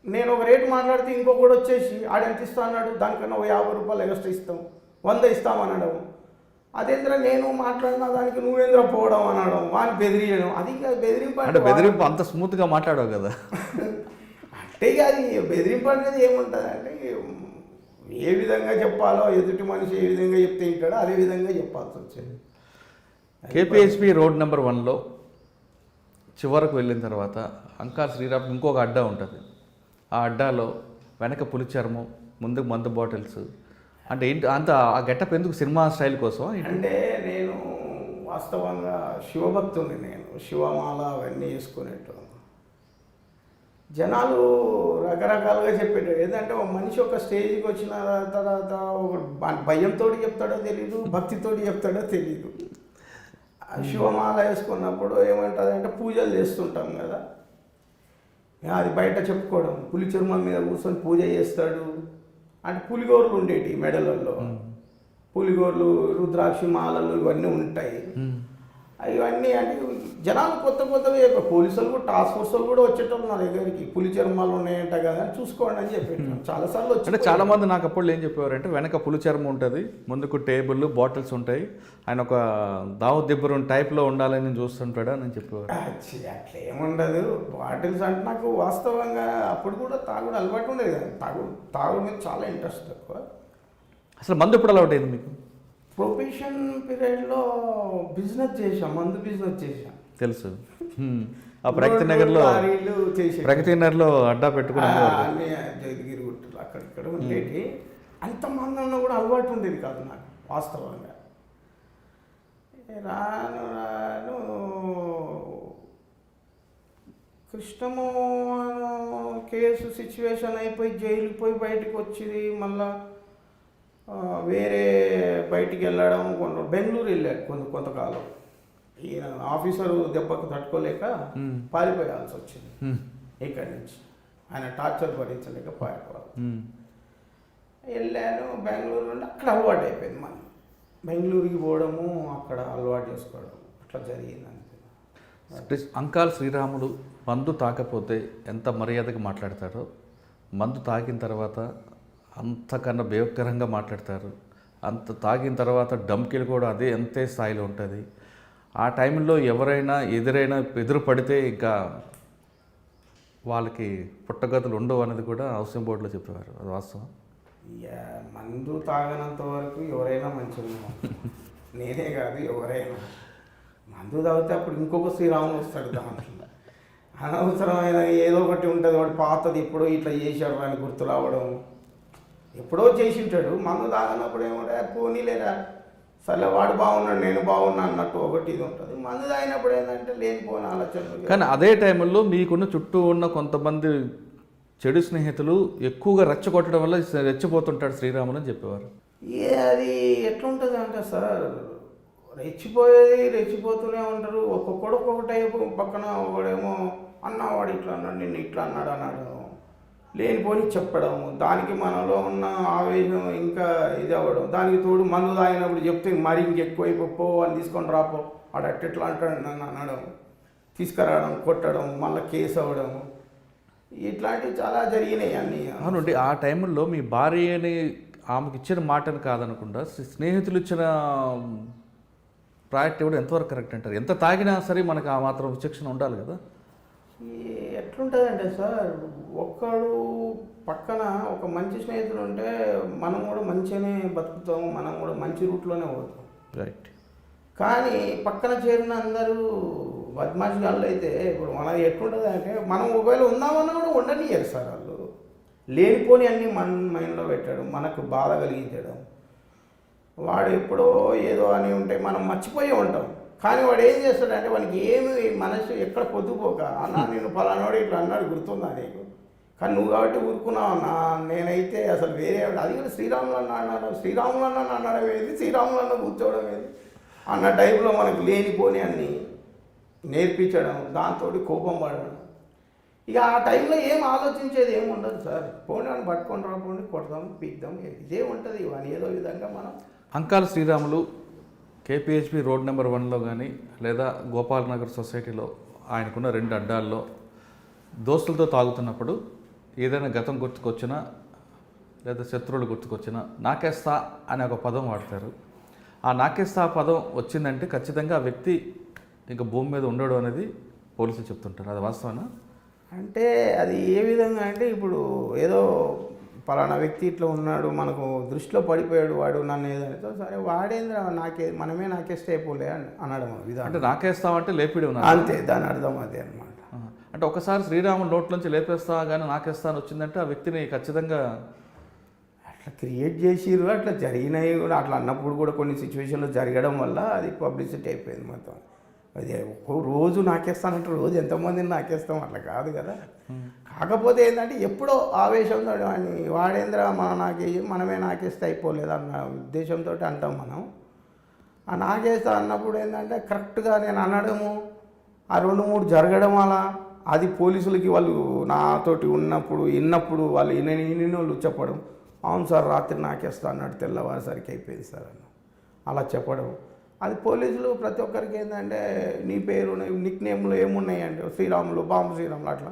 నేను ఒక రేటు మాట్లాడితే ఇంకొకటి వచ్చేసి ఆడెంత ఇస్తా అన్నాడు, దానికన్నా ఓ 50 రూపాయలు ఎక్స్ట్రా ఇస్తాం, 100 ఇస్తామనడం. అదేంద్ర నేను మాట్లాడిన దానికి నువ్వేంద్ర పోవడం అనడం, వాడిని బెదిరియడం, అది ఇంకా బెదిరింపు అంటే బెదిరింపు అంత స్మూత్గా మాట్లాడవు కదా. అంటే ఇక అది బెదిరింపు అనేది ఏముంటుంది అంటే ఏ విధంగా చెప్పాలో, ఎదుటి మనిషి ఏ విధంగా చెప్తే ఇంటాడో అదే విధంగా చెప్పాల్సి వచ్చింది. కేపీహెచ్పి రోడ్ నెంబర్ 1లో చివరకు వెళ్ళిన తర్వాత అంకాల్ శ్రీరామ్ ఇంకొక అడ్డా ఉంటుంది. ఆ అడ్డాలో వెనక పులి చర్మం, ముందుకు మందు బాటిల్స్, అంటే ఏంటి అంత ఆ గెటప్ ఎందుకు, సినిమా స్టైల్ కోసం? అంటే నేను వాస్తవంగా శివభక్తుని, నేను శివమాల అవన్నీ వేసుకునేట్టు. జనాలు రకరకాలుగా చెప్పేటాడు. ఏంటంటే ఒక మనిషి ఒక స్టేజ్కి వచ్చిన తర్వాత ఒక భయంతో చెప్తాడో తెలీదు, భక్తితోటి చెప్తాడో తెలీదు. శివమాల వేసుకున్నప్పుడు ఏమంటుందంటే పూజలు చేస్తుంటాం కదా, అది బయట చెప్పుకోవడం. పులి చర్మం మీద కూర్చొని పూజ చేస్తాడు అంటే పులిగోర్లు ఉండేటి మెడలలో, పులిగోర్లు, రుద్రాక్షి మాలలు ఇవన్నీ ఉంటాయి. ఇవన్నీ అంటే జనాలు కొత్త కొత్తగా చెప్పారు. పోలీసులు కూడా, టాస్క్ ఫోర్స్ కూడా వచ్చేటప్పుడు నా దగ్గరికి పులి చర్మాలు ఉన్నాయంట కదా అని చూసుకోండి అని చెప్పాను. చాలాసార్లు వచ్చి, అంటే చాలామంది నాకు అప్పుడు ఏం చెప్పేవారంటే వెనక పులి చర్మం ఉంటుంది, ముందుకు టేబుల్ బాటిల్స్ ఉంటాయి, ఆయన ఒక దావత్ దిబ్బరం టైప్లో ఉండాలని చూస్తుంటాడు అని చెప్పేవారు. అట్లా ఏముండదు. బాటిల్స్ అంటే నాకు వాస్తవంగా అప్పుడు కూడా తాగుడు అలవాటు ఉండేది కదా, తాగుడు మీద చాలా ఇంట్రెస్ట్ ఎక్కువ. అసలు మందు ఎప్పుడు అలవాటు అయింది మీకు? ప్రొఫెషన్ పీరియడ్లో బిజినెస్ చేసాం, మందు బిజినెస్ చేసాం. తెలుసు. ఆ ప్రగతి నగర్లో అడ్డా పెట్టుకుని అన్ని జగద్గిరి గుట్టలు అక్కడిక్కడ ఉండేటి. అంతమంది అన్న కూడా అలవాటు ఉండేది కాదు నాకు వాస్తవంగా. రాను రాను కృష్ణమోహన్ కేసు సిచ్యువేషన్ అయిపోయి జైలుకి పోయి బయటకు వచ్చింది. మళ్ళా వేరే బయటికి వెళ్ళడం, బెంగళూరు వెళ్ళాడు కొంతకాలం. ఈయన ఆఫీసరు దెబ్బకు తట్టుకోలేక పారిపోయాల్సి వచ్చింది ఇక్కడి నుంచి. ఆయన టార్చర్ భరించలేక పారిపోవాలి. వెళ్ళాను బెంగళూరు నుండి, అక్కడ అలవాటు అయిపోయింది. మనం బెంగళూరుకి పోవడము, అక్కడ అలవాటు చేసుకోవడం, అట్లా జరిగింది అంతే. అంకాల్ శ్రీరాములు మందు తాకపోతే ఎంత మర్యాదగా మాట్లాడతారో, మందు తాగిన తర్వాత అంతకన్నా భయంకరంగా మాట్లాడతారు. అంత తాగిన తర్వాత డంకిలు కూడా అదే అంతే స్థాయిలో ఉంటుంది. ఆ టైంలో ఎవరైనా ఎదురు పడితే ఇంకా వాళ్ళకి పుట్టగతులు ఉండవు అనేది కూడా హౌసింగ్ బోర్డులో చెప్పేవారు. అది వాస్తవం. మందు తాగనంత వరకు ఎవరైనా మంచిగా, నేనే కాదు ఎవరైనా. మందు తాగితే అప్పుడు ఇంకొక శ్రీరాములు వస్తాడు దాంట్లో. అనవసరమైన ఏదో ఒకటి ఉంటుంది, వాడు పాతది ఎప్పుడో ఇట్లా చేశాడు అని గుర్తు రావడం, ఎప్పుడో చేసి ఉంటాడు. మందు తాగినప్పుడు ఏమంటే పోనీలేరా, సరే వాడు బాగున్నాడు నేను బాగున్నా అన్నట్టు ఒకటి ఇది ఉంటుంది. మందు తాగినప్పుడు ఏంటంటే లేనిపోయిన ఆలోచనలు. కానీ అదే టైంలో మీకున్న చుట్టూ ఉన్న కొంతమంది చెడు స్నేహితులు ఎక్కువగా రెచ్చగొట్టడం వల్ల రెచ్చిపోతుంటాడు శ్రీరాములు అని చెప్పేవారు. అది ఎట్లుంటుంది అంటే సార్, రెచ్చిపోతూనే ఉంటారు. ఒక్కొక్క టైపు పక్కన ఒకడేమో అన్నవాడు ఇట్లా అన్నాడు, నిన్ను ఇట్లా అన్నాడు లేనిపోని చెప్పడం, దానికి మనలో ఉన్న ఆవేశం ఇంకా ఇది అవ్వడం. దానికి తోడు మందు తాగినప్పుడు చెప్తే మరి ఇంకెక్కువైపో అని తీసుకొని రాపో, వాడు అట్టెట్లా అంటాడు నన్ను అనడం, తీసుకురావడం, కొట్టడం, మళ్ళీ కేసు అవ్వడం, ఇట్లాంటివి చాలా జరిగినాయి అన్నీ. అవునండి. ఆ టైంలో మీ భార్యని ఆమెకి ఇచ్చిన మాటను కాదనకుండా స్నేహితులు ఇచ్చిన ప్రాజెక్ట్ ఇవ్వడం ఎంతవరకు కరెక్ట్ అంటారు? ఎంత తాగినా సరే మనకు ఆ మాత్రం విచక్షణ ఉండాలి కదా. ఎట్లుంటుందంటే సార్, ఒక్కడు పక్కన ఒక మంచి స్నేహితుడు ఉంటే మనం కూడా మంచిగానే బతుకుతాం, మనం కూడా మంచి రూట్లోనే పోతాం. రైట్. కానీ పక్కన చేరిన అందరూ బద్మాషి వాళ్ళు అయితే ఇప్పుడు మనది ఎట్లుంటుంది అంటే, మనం ఒకవేళ ఉందామన్నా కూడా ఉండనియరు సార్ వాళ్ళు. లేనిపోని అన్నీ మన మైండ్లో పెట్టడం, మనకు బాధ కలిగించడం. వాడు ఎప్పుడో ఏదో అని ఉంటే మనం మర్చిపోయి ఉంటాం. కానీ వాడు ఏం చేస్తాడంటే, వానికి ఏమి మనసు ఎక్కడ పొద్దుపోక, అన్నా నేను ఫలానాడు ఇట్లా అన్నాడు గుర్తుందా నీకు, కానీ నువ్వు కాబట్టి ఊరుకున్నావు అన్నా, నేనైతే అసలు వేరే అది కూడా శ్రీరాములు అన్నాడు, శ్రీరాములు అనడం ఏది, శ్రీరాములు అన్న కూర్చోవడం ఏది అన్న టైంలో మనకు లేనిపోని అన్నీ నేర్పించడం, దాంతో కోపం పడడం, ఇక ఆ టైంలో ఏం ఆలోచించేది ఏమి ఉండదు సార్. పోనీ అని పట్టుకొని రాకుండా కొడదాం పీక్దాం ఇదే ఉంటుంది. ఇవన్నీ ఏదో విధంగా మనం అంకాల శ్రీరాములు కేపీహెచ్పి రోడ్ నెంబర్ 1లో కానీ లేదా గోపాల్ నగర్ సొసైటీలో ఆయనకున్న 2 అడ్డాల్లో దోస్తులతో తాగుతున్నప్పుడు ఏదైనా గతం గుర్తుకొచ్చినా లేదా శత్రువులు గుర్తుకొచ్చినా నాకేస్తా అనే ఒక పదం వాడతారు. ఆ నాకేస్తా పదం వచ్చిందంటే ఖచ్చితంగా ఆ వ్యక్తి ఇంకా భూమి మీద ఉండడు అనేది పోలీసులు చెప్తుంటారు. అది వాస్తవనా? అంటే అది ఏ విధంగా అంటే ఇప్పుడు ఏదో పలానా వ్యక్తి ఇట్లా ఉన్నాడు మనకు దృష్టిలో పడిపోయాడు వాడు నన్ను ఏదైతే సరే వాడేంద్ర మనమే నాకేస్తే అయిపోలే అని అనడం విధానం. అంటే నాకేస్తామంటే లేపిడి ఉన్నా అంతే, దాని అర్థం అదే అనమాట. అంటే ఒకసారి శ్రీరాముడు నోట్లోంచి లేపేస్తా కానీ నాకేస్తా అని వచ్చిందంటే ఆ వ్యక్తిని ఖచ్చితంగా అట్లా క్రియేట్ చేసిర్రు, అట్లా జరిగినాయి కూడా. అట్లా అన్నప్పుడు కూడా కొన్ని సిచ్యువేషన్లో జరగడం వల్ల అది పబ్లిసిటీ అయిపోయింది మొత్తం. అది ఒక్కో రోజు నాకేస్తానంటే రోజు ఎంతమందిని నాకేస్తాం అట్లా కాదు కదా. కాకపోతే ఏంటంటే ఎప్పుడో ఆవేశంతో వాడేంద్ర మనమే నాకేస్తే అయిపోలేదన్న ఉద్దేశంతో అంటాం మనం. ఆ నాకేస్తా అన్నప్పుడు ఏంటంటే కరెక్ట్గా నేను అనడము, ఆ 2-3 జరగడం అలా అది పోలీసులకి వాళ్ళు నాతోటి విన్నప్పుడు వాళ్ళు ఇన్ని వాళ్ళు చెప్పడం, అవును సార్ రాత్రి నాకేస్తా అన్నాడు తెల్లవారుసరికి అయిపోయింది సార్ అన్న అలా చెప్పడం. అది పోలీసులు ప్రతి ఒక్కరికి ఏంటంటే నీ పేరు నిక్ నేమ్లు ఏమున్నాయి అంటే శ్రీరాములు, బాంబు శ్రీరాములు, అట్లా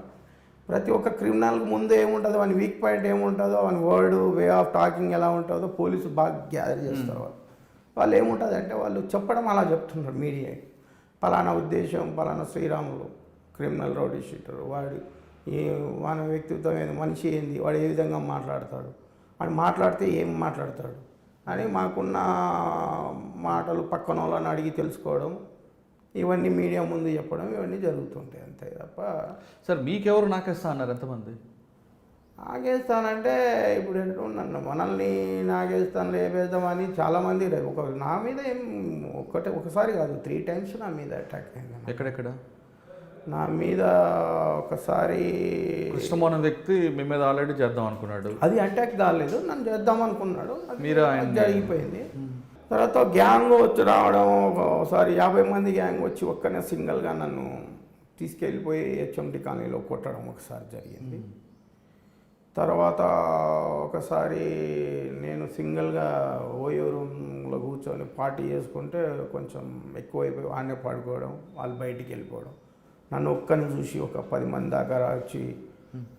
ప్రతి ఒక్క క్రిమినల్కి ముందు ఏముంటుందో వాని వీక్ పాయింట్ ఏముంటుందో వాని వర్డ్ వే ఆఫ్ టాకింగ్ ఎలా ఉంటుందో పోలీసులు బాగా గ్యాదర్ చేస్తారు. వాళ్ళు ఏముంటుంది అంటే వాళ్ళు చెప్పడం అలా చెప్తున్నారు మీడియా, పలానా ఉద్దేశం పలానా శ్రీరాములు క్రిమినల్ రౌడీ షీటర్, వాడు వాని వ్యక్తిత్వం ఏంది, మనిషి ఏంది, వాడు ఏ విధంగా మాట్లాడతాడు, వాడు మాట్లాడితే ఏం మాట్లాడతాడు అని మాకున్న మాటలు పక్కన వాళ్ళని అడిగి తెలుసుకోవడం, ఇవన్నీ మీడియా ముందు చెప్పడం, ఇవన్నీ జరుగుతుంటాయి అంతే తప్ప. సార్ మీకెవరు నాకేస్తా అన్నారు ఎంతమంది? నాగేస్తానంటే ఇప్పుడు నన్ను మనల్ని నాగేస్తాను లేపేద్దామని చాలామంది నా మీద ఏం ఒకసారి కాదు 3 times నా మీద అటాక్ అయింది. ఎక్కడెక్కడ? నా మీద ఒకసారి కృష్ణమోహన్ వ్యక్తి మీ మీద ఆల్రెడీ చేద్దాం అనుకున్నాడు. అది అటాక్ కాలేదు, నన్ను చేద్దాం అనుకున్నాడు, మీరు జరిగిపోయింది. తర్వాత గ్యాంగ్ వచ్చి రావడం, ఒకసారి 50 మంది గ్యాంగ్ వచ్చి ఒక్కనే సింగిల్గా నన్ను తీసుకెళ్ళిపోయి హెచ్ఎండి కాలనీలో కొట్టడం ఒకసారి జరిగింది. తర్వాత ఒకసారి నేను సింగిల్గా ఓయో రూమ్లో కూర్చొని పార్టీ చేసుకుంటే కొంచెం ఎక్కువైపోయి వాడినే పడుకోవడం, వాళ్ళు బయటికి వెళ్ళిపోవడం, నన్ను ఒక్కని చూసి ఒక 10 మంది దాకా వచ్చి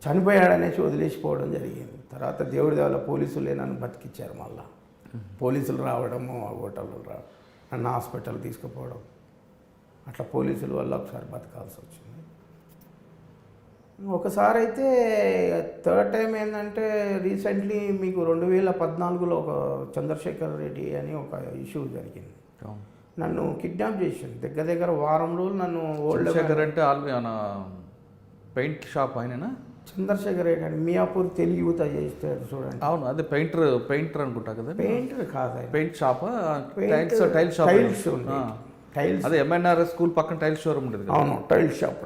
చనిపోయాడనేసి వదిలేసిపోవడం జరిగింది. తర్వాత దేవుడి దేవాల పోలీసులే నన్ను బతికిచ్చారు. మళ్ళీ పోలీసులు రావడము, ఆ హోటల్లో రావడం, నన్ను హాస్పిటల్ తీసుకుపోవడం, అట్లా పోలీసుల వల్ల ఒకసారి బతకాల్సి వచ్చింది. ఒకసారి అయితే 3rd time ఏంటంటే రీసెంట్లీ మీకు 2014లో ఒక చంద్రశేఖర్ రెడ్డి అని ఒక ఇష్యూ జరిగింది. నన్ను కిడ్నాప్ చేసింది, దగ్గర వారం రోజులు నన్ను. చంద్రశేఖర్ అంటే పెయింట్ షాప్ ఆయననా? చంద్రశేఖర్ రెడ్డి అని మియాపూర్ తెలుగు యువత చేస్తాడు చూడండి. అవును, అదే పెయింటర్ అనుకుంటా కదా. పెయింటర్ కాదు, paint shop, tile shop, tiles. అదే MNRS స్కూల్ పక్కన టైల్ షోరూమ్ ఉండేది. అవును, టైల్ షాప్.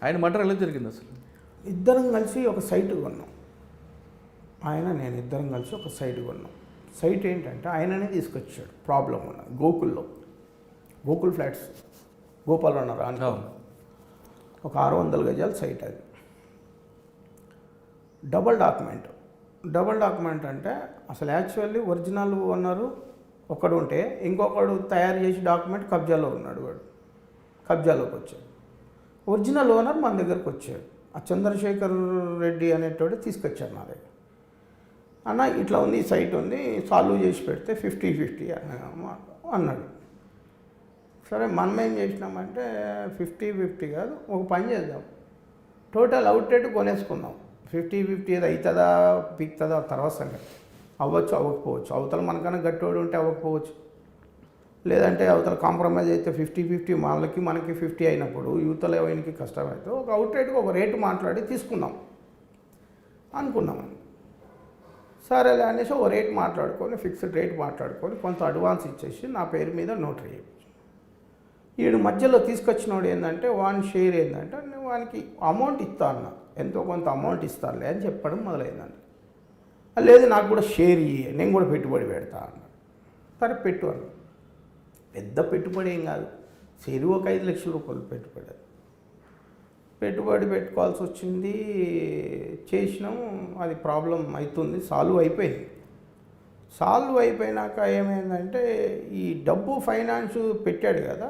ఆయన మర్డర్ ఎలా జరిగింది అసలు? ఇద్దరం కలిసి ఒక సైట్ కొన్నాం, నేను ఇద్దరం కలిసి ఒక సైట్ కొన్నాం. సైట్ ఏంటంటే ఆయననే తీసుకొచ్చాడు, ప్రాబ్లం ఉన్నది గోకుల్ ఫ్లాట్స్, గోపాల్ అన్నారు అనుకో, ఒక 600 గజాల సైట్. అది డబల్ డాక్యుమెంట్ అంటే అసలు యాక్చువల్లీ ఒరిజినల్ ఓనరు ఒకడు ఉంటే ఇంకొకడు తయారు చేసి డాక్యుమెంట్ కబ్జాలో ఉన్నాడు, వాడు కబ్జాలోకి వచ్చాడు. ఒరిజినల్ ఓనర్ మన దగ్గరకు వచ్చాడు, ఆ చంద్రశేఖర్ రెడ్డి అనేటోడు తీసుకొచ్చాడు నా దగ్గర. అన్న ఇట్లా ఉంది, సైట్ ఉంది, సాల్వ్ చేసి పెడితే 50-50 అన్నాడు. సరే మనం ఏం చేసినామంటే 50-50 కాదు, ఒక పని చేద్దాం, టోటల్ అవుట్లెట్ కొనేసుకుందాం. 50-50 ఏది అవుతుందా పీక్తుందా తర్వాత సంగతి, అవ్వచ్చు అవ్వకపోవచ్చు, అవతల మనకన్నా గట్టోడు ఉంటే అవ్వకపోవచ్చు, లేదంటే అవతల కాంప్రమైజ్ అయితే 50-50 మనకి 50 అయినప్పుడు యువతల ఎవరికి కష్టమైతే ఒక అవుట్లెట్కి ఒక రేటు మాట్లాడి తీసుకుందాం అనుకున్నాం. సరేలే అనేసి ఓ రేట్ మాట్లాడుకొని, ఫిక్స్డ్ రేట్ మాట్లాడుకొని కొంత అడ్వాన్స్ ఇచ్చేసి నా పేరు మీద నోటరీ చేయించి, వీడు మధ్యలో తీసుకొచ్చినోడు ఏంటంటే వాని షేర్ ఏంటంటే వానికి అమౌంట్ ఇస్తా అన్న, ఎంతో కొంత అమౌంట్ ఇస్తానులే అని చెప్పడం మొదలైందండి. లేదు నాకు కూడా షేర్ ఇయ్యి, నేను కూడా పెట్టుబడి పెడతా అన్న. సరే పెట్టు అన్న, పెద్ద పెట్టుబడి ఏం కాదు, చెరువు ఒక 5 లక్షల రూపాయలు పెట్టుబడి. పెట్టుబడి పెట్టుకోవాల్సి వచ్చింది. చేసినాము, అది ప్రాబ్లం అవుతుంది, సాల్వ్ అయిపోయింది. సాల్వ్ అయిపోయినాక ఏమైందంటే ఈ డబ్బు ఫైనాన్స్ పెట్టాడు కదా,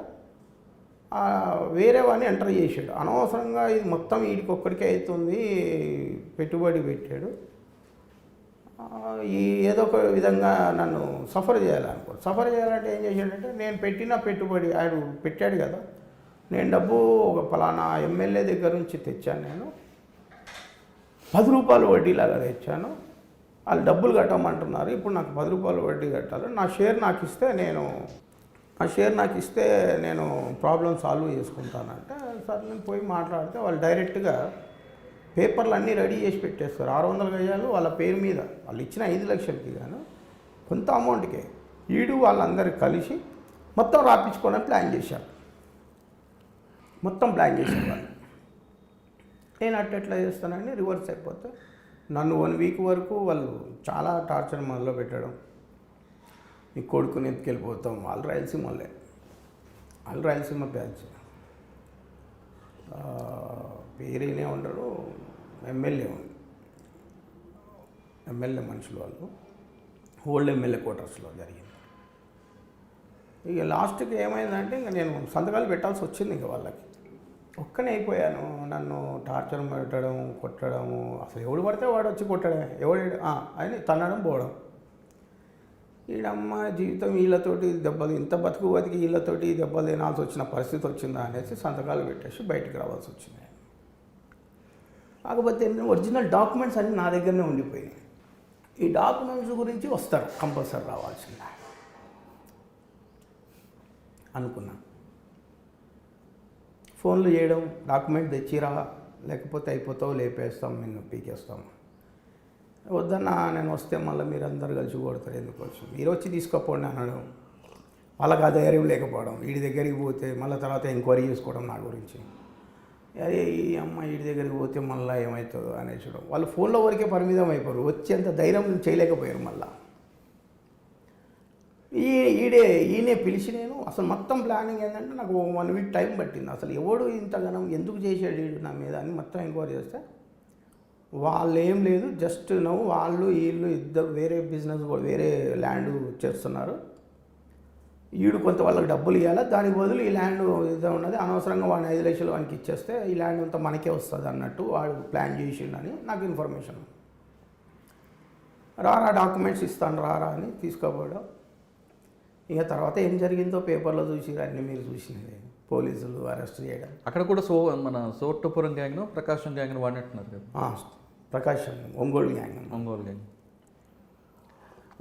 వేరే వాడిని ఎంటర్ చేసాడు. అనవసరంగా ఇది మొత్తం వీడికి ఒక్కడికే అవుతుంది, పెట్టుబడి పెట్టాడు. ఈ ఏదో ఒక విధంగా నన్ను సఫర్ చేయాలనుకో. సఫర్ చేయాలంటే ఏం చేశాడంటే, నేను పెట్టిన పెట్టుబడి ఆయన పెట్టాడు కదా, నేను డబ్బు ఒక పలానా ఎమ్మెల్యే దగ్గర నుంచి తెచ్చాను, నేను 10 రూపాయలు వడ్డీలాగా తెచ్చాను, వాళ్ళు డబ్బులు కట్టమంటున్నారు, ఇప్పుడు నాకు 10 రూపాయలు వడ్డీ కట్టాలి, నా షేర్ నాకు ఇస్తే నేను ప్రాబ్లం సాల్వ్ చేసుకుంటానంటే, సరే నేను పోయి మాట్లాడితే వాళ్ళు డైరెక్ట్గా పేపర్లు అన్నీ రెడీ చేసి పెట్టేస్తారు. 600 గజాలు వాళ్ళ పేరు మీద, వాళ్ళు ఇచ్చిన 5 లక్షలకి గాను కొంత అమౌంట్కే వాళ్ళందరూ కలిసి మొత్తం రాపించుకోవడానికి ప్లాన్ చేశారు. వాళ్ళు. నేను అట్లా చేస్తానని రివర్స్ అయిపోతే నన్ను 1 వీక్ వరకు వాళ్ళు చాలా టార్చర్ మొదలు పెట్టడం. నీ కొడుకుని ఎత్తుకెళ్ళిపోతాం, వాళ్ళు రాయలసీమ బ్యాచ్, పేరేనే ఉండరు, ఎమ్మెల్యే మనుషులు వాళ్ళు, ఓల్డ్ ఎమ్మెల్యే క్వార్టర్స్లో జరిగింది. ఇక లాస్ట్కి ఏమైందంటే ఇంక నేను సంతకాలు పెట్టాల్సి వచ్చింది. ఇంక వాళ్ళకి ఒక్కనే అయిపోయాను. నన్ను టార్చర్ పెట్టడం, కొట్టడము, అసలు ఎవడు పడితే వాడు వచ్చి కొట్టడమే, అని తన్నడం, పోవడం. ఈడమ్మ జీవితం వీళ్ళతోటి దెబ్బలు, ఇంత బతికి వీళ్ళతోటి దెబ్బలు తినాల్సి వచ్చిన పరిస్థితి వచ్చిందా అనేసి సంతకాలు పెట్టేసి బయటికి రావాల్సి వచ్చింది. కాకపోతే ఒరిజినల్ డాక్యుమెంట్స్ అన్నీ నా దగ్గరనే ఉండిపోయినాయి. ఈ డాక్యుమెంట్స్ గురించి వస్తారు, కంపల్సరీ రావాల్సిందే అనుకున్నా. ఫోన్లు చేయడం, డాక్యుమెంట్ తెచ్చిరా, లేకపోతే అయిపోతావు, లేపేస్తాం, నిన్ను పీకేస్తాం. వద్దన్నా, నేను వస్తే మళ్ళీ మీరు అందరు కలిసి కొడతారు, ఎందుకు వచ్చి మీరు వచ్చి తీసుకోపోండి అనడం. వాళ్ళకి ఆ ధైర్యం లేకపోవడం, వీడి దగ్గరికి పోతే మళ్ళీ తర్వాత ఎంక్వైరీ చేసుకోవడం నా గురించి. అరే ఈ అమ్మాయి వీడి దగ్గరికి పోతే మళ్ళీ ఏమవుతుందో అనేసడం. వాళ్ళు ఫోన్లో వరకే పరిమితం అయిపోయారు, వచ్చేంత ధైర్యం చేయలేకపోయారు. మళ్ళీ ఈయనే పిలిచి నేను అసలు మొత్తం ప్లానింగ్ ఏంటంటే నాకు 1 వీక్ టైం పట్టింది. అసలు ఎవడు ఇంతగానం ఎందుకు చేసాడు వీడు నా మీద అని మొత్తం ఎంక్వైరీ చేస్తే వాళ్ళు ఏం లేదు, జస్ట్ వాళ్ళు ఇద్దరు వేరే బిజినెస్, వేరే ల్యాండ్ చేస్తున్నారు, వీడు కొంత వాళ్ళకి డబ్బులు ఇవ్వాలి, దానికి బదులు ఈ ల్యాండ్ ఏదో ఉన్నది, అనవసరంగా వాడిని 5 లక్షలు వానికి ఇచ్చేస్తే ఈ ల్యాండ్ అంతా మనకే వస్తుంది అన్నట్టు వాడు ప్లాన్ చేసిండని నాకు ఇన్ఫర్మేషన్. రారా డాక్యుమెంట్స్ ఇస్తాను రారా అని తీసుకోపోవడం. ఇక తర్వాత ఏం జరిగిందో పేపర్లో చూసి అన్నీ మీరు చూసినది, పోలీసులు అరెస్ట్ చేయడం. అక్కడ కూడా మన సోట్టపురం గ్యాంగ్ను ప్రకాశం గ్యాంగ్ను వాడినట్టున్నారు కదా. ప్రకాశం ఒంగోలు గ్యాంగ్.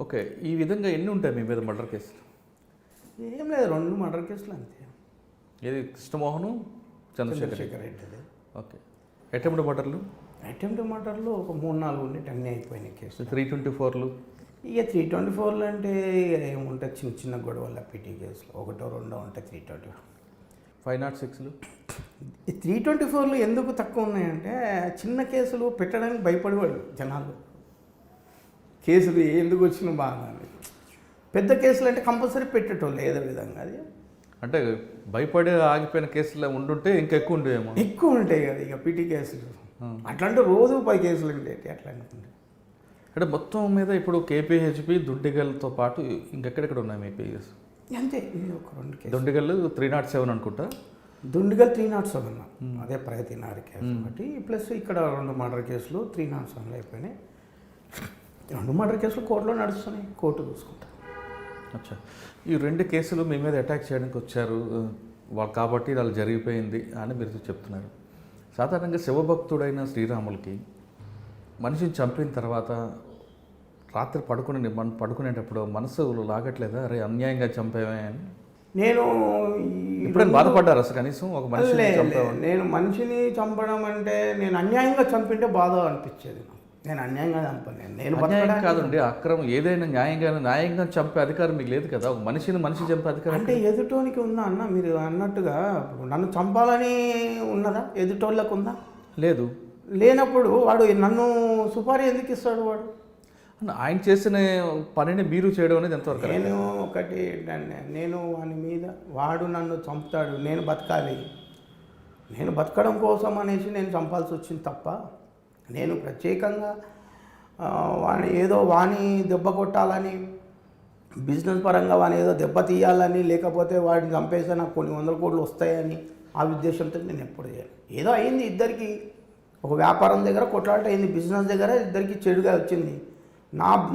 ఓకే, ఈ విధంగా ఎన్ని ఉంటాయి మీ మీద మర్డర్ కేసులు? ఏం లేదు, 2 మర్డర్ కేసులు అంతే. ఏది కృష్ణమోహను, చంద్రశేఖర్ రెడ్డి. ఓకే. అటెంప్ట్ మర్డర్లు ఒక 3-4 ఉండి అన్నీ అయిపోయినాయి కేసు. 324లు? ఇక 324లు అంటే ఏముంటాయి, చిన్న గొడవల పిటి కేసులు 1-2 ఉంటాయి. 324, 506లు. ఈ 324లు ఎందుకు తక్కువ ఉన్నాయంటే చిన్న కేసులు పెట్టడానికి భయపడేవాళ్ళు జనాలు. కేసులు ఎందుకు వచ్చినా బాగా, పెద్ద కేసులు అంటే కంపల్సరీ పెట్టేటోళ్ళు ఏదో విధంగా. అది అంటే భయపడే ఆగిపోయిన కేసులు ఉండుంటే ఇంకా ఎక్కువ ఉంటాయి కదా. ఇక పిటి కేసులు అట్లాంటి రోజు 10 కేసులు ఉండేవి అట్లా అనుకుంటే. అంటే మొత్తం మీద ఇప్పుడు కేపీహెచ్పి, దుండిగల్తో పాటు ఇంకెక్కడెక్కడ ఉన్నాయి మీ పిఎస్? అంతే, ఇది ఒక 2 కేసులు. దుండిగల్ 307 అనుకుంటా. దుండిగల్ 307, అదే ప్రగతి నారి కేసు ఒకటి, ప్లస్ ఇక్కడ 2 మర్డర్ కేసులు 307 అయిపోయినాయి. 2 మర్డర్ కేసులు కోర్టులో నడుస్తున్నాయి, కోర్టు చూసుకుంటారు. అచ్చా, ఈ 2 కేసులు మీ మీద అటాక్ చేయడానికి వచ్చారు వాళ్ళు కాబట్టి వాళ్ళు జరిగిపోయింది అని మీరు చెప్తున్నారు. సాధారణంగా శివభక్తుడైన శ్రీరాములకి మనిషిని చంపిన తర్వాత రాత్రి పడుకునేటప్పుడు మనసు లాగట్లేదా, అరే అన్యాయంగా చంపేవే అని? నేను ఎప్పుడైనా బాధపడ్డారు అసలు కనీసం ఒక మనిషిని చంపేవాడు? నేను మనిషిని చంపడం అంటే నేను అన్యాయంగా చంపింటే బాధ అనిపించేది. నేను అన్యాయంగా చంపను. నేను అన్యాయం కాదండి, అక్రమం ఏదైనా న్యాయంగా చంపే అధికారం మీకు లేదు కదా. ఒక మనిషి చంపే అధికారం అంటే ఎదుటోనికి ఉందా అన్న? మీరు అన్నట్టుగా నన్ను చంపాలని ఉన్నదా? ఎదుటోళ్ళకు ఉందా? లేదు. లేనప్పుడు వాడు నన్ను సుపారీ ఎందుకు ఇస్తాడు? వాడు ఆయన చేసిన పనిని మీరు చేయడం అనేది ఎంతవరకు? నేను ఒకటి ఏంటంటే, నేను వాని మీద, వాడు నన్ను చంపుతాడు, నేను బతకాలి, నేను బతకడం కోసం అనేసి నేను చంపాల్సి వచ్చింది తప్ప నేను ప్రత్యేకంగా వాణి దెబ్బ కొట్టాలని, బిజినెస్ పరంగా వాని ఏదో దెబ్బ తీయాలని, లేకపోతే వాడిని చంపేస్తే నాకు కొన్ని 100 కోట్లు వస్తాయని ఆ ఉద్దేశంతో నేను ఎప్పుడు చేయను. ఏదో అయింది, ఇద్దరికి ఒక వ్యాపారం దగ్గర కొట్లాట అయింది, బిజినెస్ దగ్గర ఇద్దరికి చెడుగా వచ్చింది.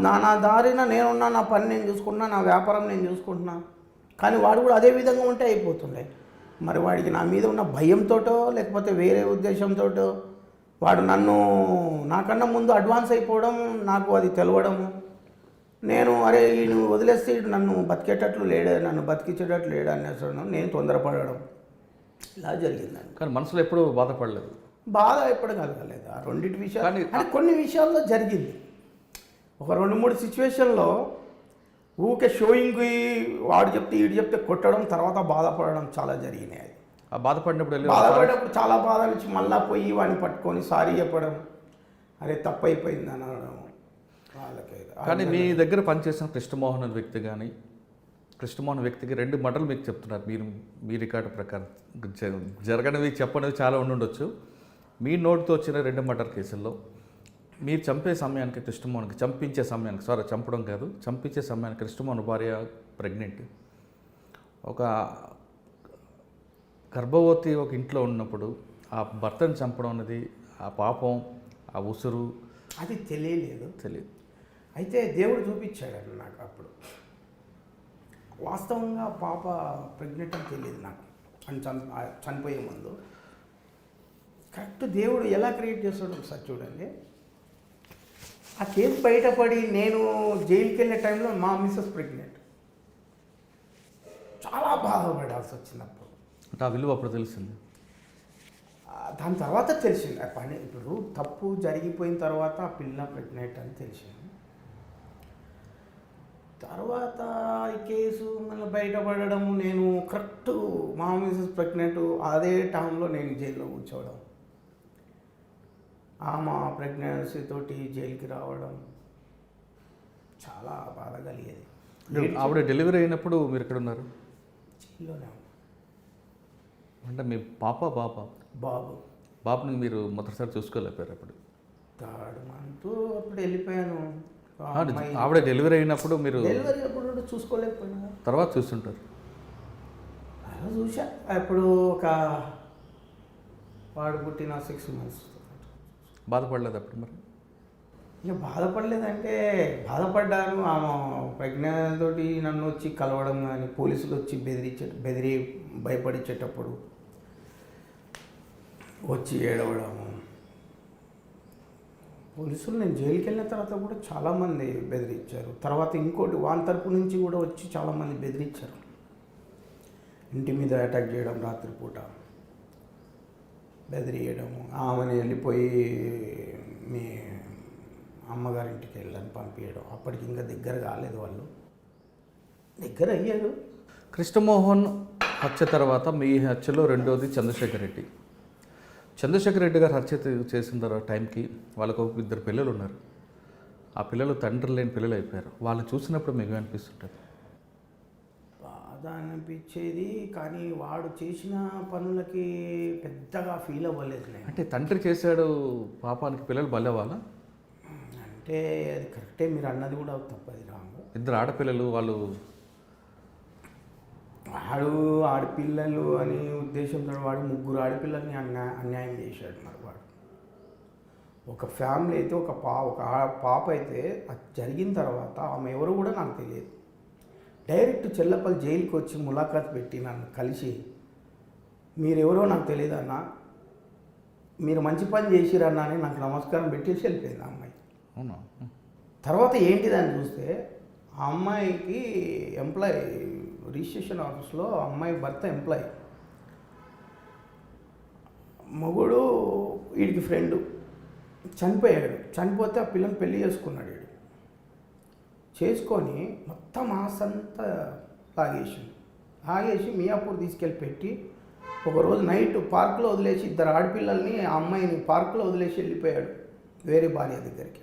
నా దారిన నేనున్నా, నా పని నేను చూసుకుంటున్నా, నా వ్యాపారం నేను చూసుకుంటున్నా. కానీ వాడు కూడా అదే విధంగా ఉంటే అయిపోతుండే. మరి వాడికి నా మీద ఉన్న భయంతోటో లేకపోతే వేరే ఉద్దేశంతోటో వాడు నాకన్నా ముందు అడ్వాన్స్ అయిపోవడం, నాకు అది తెలవడము. నేను అరే నువ్వు వదిలేస్తే నన్ను బతికేటట్లు లేడే, నన్ను బతికించేటట్లు లేడు అనేసడం, నేను తొందరపడడం, ఇలా జరిగిందండి. కానీ మనసులో ఎప్పుడూ బాధపడలేదు? బాధ ఎప్పుడు కలగలేదు. ఆ రెండింటి విషయాలు అంటే కొన్ని విషయాల్లో జరిగింది. ఒక 2-3 సిచ్యువేషన్లో ఊకే షోయింగ్కి వాడు చెప్తే వీడు చెప్తే కొట్టడం, తర్వాత బాధపడడం చాలా జరిగినాయి. అది ఆ బాధపడినప్పుడు చాలా బాధ నుంచి మళ్ళీ పోయి వాడిని పట్టుకొని సారీ చెప్పడం, అరే తప్పు అయిపోయింది అని అనడం వాళ్ళకి. కానీ మీ దగ్గర పనిచేసిన కృష్ణమోహన్ అనే వ్యక్తి కానీ, కృష్ణమోహన్ వ్యక్తికి 2 మర్డర్లు మీకు చెప్తున్నారు. మీ రికార్డు ప్రకారం జరగనివి చెప్పనివి చాలా ఉండుండొచ్చు. మీ నోటితో వచ్చిన 2 మర్డర్ కేసుల్లో మీరు చంపే సమయానికి కృష్ణమోహన్కి, చంపడం కాదు, చంపించే సమయానికి కృష్ణమోహన్ భార్య ప్రెగ్నెంట్, ఒక గర్భవతి ఒక ఇంట్లో ఉన్నప్పుడు ఆ భర్తను చంపడం అనేది, ఆ పాపం, ఆ ఉసురు అది తెలియదు. అయితే దేవుడు చూపించాడు నాకు. అప్పుడు వాస్తవంగా పాప ప్రెగ్నెంట్ అని తెలియదు నాకు, అని చనిపోయే ముందు. కరెక్ట్ దేవుడు ఎలా క్రియేట్ చేస్తాడో ఒకసారి చూడండి. ఆ కేసు బయటపడి నేను జైలుకి వెళ్ళే టైంలో మా మిస్సెస్ ప్రెగ్నెంట్. చాలా బాధపడాల్సి వచ్చినప్పుడు ఆ విలువ అప్పుడు తెలిసింది. దాని తర్వాత తెలిసింది ఆ పని. ఇప్పుడు తప్పు జరిగిపోయిన తర్వాత ఆ పిల్ల ప్రెగ్నెంట్ అని తెలిసింది. తర్వాత ఈ కేసు మళ్ళీ బయటపడము, నేను కరెక్ట్ మా మిస్సెస్ ప్రెగ్నెంట్ అదే టైంలో నేను జైల్లో కూర్చోవడం, ఆమె ప్రెగ్నెన్సీ తోటి జైలుకి రావడం చాలా బాధ కలిగేది. ఆవిడ డెలివరీ అయినప్పుడు మీరు ఎక్కడ ఉన్నారు? జైల్లోనే. అంటే మీ బాబుని మీరు మొదటిసారి చూసుకోలేకపోయారు? అప్పుడు 3rd month అప్పుడు వెళ్ళిపోయాను. ఆవిడ డెలివరీ అయినప్పుడు మీరు డెలివరీ అప్పుడు చూసుకోలేకపోయినా తర్వాత చూస్తుంటారు? అలా చూసా. అప్పుడు ఒక వాడు పుట్టిన 6 months. బాధపడలేదు అప్పుడు? మరి ఇక బాధపడలేదంటే బాధపడ్డాను. ఆమె ప్రెగ్నెంట్ తోటి నన్ను వచ్చి కలవడం కానీ, పోలీసులు వచ్చి భయపడించేటప్పుడు వచ్చి ఏడవడము. పోలీసులు నేను జైలుకి వెళ్ళిన తర్వాత కూడా చాలామంది బెదిరించారు. తర్వాత ఇంకోటి వాని తరపు నుంచి కూడా వచ్చి చాలామంది బెదిరించారు. ఇంటి మీద అటాక్ చేయడం, రాత్రిపూట బెదిరియడము, ఆమెను వెళ్ళిపోయి మీ అమ్మగారింటికి వెళ్ళని పంపించడం. అప్పటికి ఇంకా దగ్గర కాలేదు, వాళ్ళు దగ్గర అయ్యారు. కృష్ణమోహన్ హత్య తర్వాత మీ హత్యలో రెండోది చంద్రశేఖర్ రెడ్డి గారు హత్య చేసిన తర్వాత టైంకి వాళ్ళకు 2 పిల్లలు ఉన్నారు. ఆ పిల్లలు తండ్రి లేని పిల్లలు అయిపోయారు. వాళ్ళని చూసినప్పుడు మీకు అనిపిస్తుంటుంది? బాధ అనిపించేది, కానీ వాడు చేసిన పనులకి పెద్దగా ఫీల్ అవ్వలేదు నేను. అంటే తండ్రి చేశాడు పాపానికి, పిల్లలు బలవాళ్ళ అంటే అది కరెక్టే, మీరు అన్నది కూడా తప్పది రాంగ్. 2 ఆడపిల్లలు, వాడు ఆడపిల్లలు అనే ఉద్దేశంతో వాడు 3 ఆడపిల్లల్ని అన్యాయం చేశాడు. మరి వాడు ఒక ఫ్యామిలీ అయితే ఒక పాప అయితే అది జరిగిన తర్వాత ఆమె ఎవరు కూడా నాకు తెలియదు. డైరెక్ట్ చెల్లపల్లి జైలుకి వచ్చి ములాఖాత్ పెట్టి నన్ను కలిసి, మీరెవరో నాకు తెలియదు అన్న, మీరు మంచి పని చేసిరన్నా అని నాకు నమస్కారం పెట్టేసి వెళ్ళిపోయింది ఆ అమ్మాయి. అవునా? తర్వాత ఏంటిదని చూస్తే ఆ అమ్మాయికి ఎంప్లాయీ, రిజిస్ట్రేషన్ ఆఫీస్లో అమ్మాయి భర్త ఎంప్లాయీ, మొగుడు వీడికి ఫ్రెండు చనిపోయాడు. చనిపోతే ఆ పిల్లని పెళ్లి చేసుకున్నాడు. వీడు చేసుకొని మొత్తం ఆస్తంతా లాగేసి మియాపూర్ తీసుకెళ్ళి పెట్టి, ఒకరోజు నైట్ పార్కులో వదిలేసి 2 ఆడపిల్లల్ని, ఆ అమ్మాయిని పార్కులో వదిలేసి వెళ్ళిపోయాడు వేరే భార్య దగ్గరికి.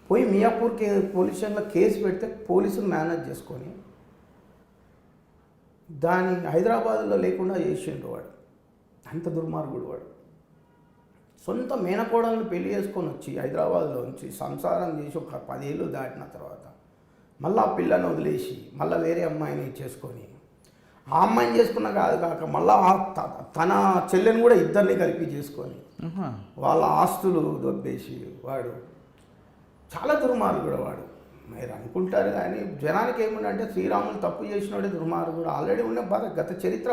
పోయి మియాపూర్కి పోలీస్ స్టేషన్లో కేసు పెడితే పోలీసులు మేనేజ్ చేసుకొని దాన్ని హైదరాబాద్లో లేకుండా చేసిండు వాడు. అంత దుర్మార్గుడు వాడు. సొంత మేనకోడలను పెళ్లి చేసుకొని వచ్చి హైదరాబాద్లో ఉంచి సంసారం చేసి ఒక 10 ఏళ్ళు దాటిన తర్వాత మళ్ళీ ఆ పిల్లని వదిలేసి మళ్ళీ వేరే అమ్మాయిని చేసుకొని ఆ అమ్మాయిని చేసుకున్న కాక మళ్ళీ తన చెల్లెని కూడా ఇద్దరిని కలిపి చేసుకొని వాళ్ళ ఆస్తులు దొబ్బేసి వాడు చాలా దుర్మార్గుడు వాడు. మీరు అనుకుంటారు కానీ జనానికి ఏముందంటే శ్రీరాములు తప్పు చేసినోడే దుర్మార్గుడు. ఆల్రెడీ ఉన్న బాధ గత చరిత్ర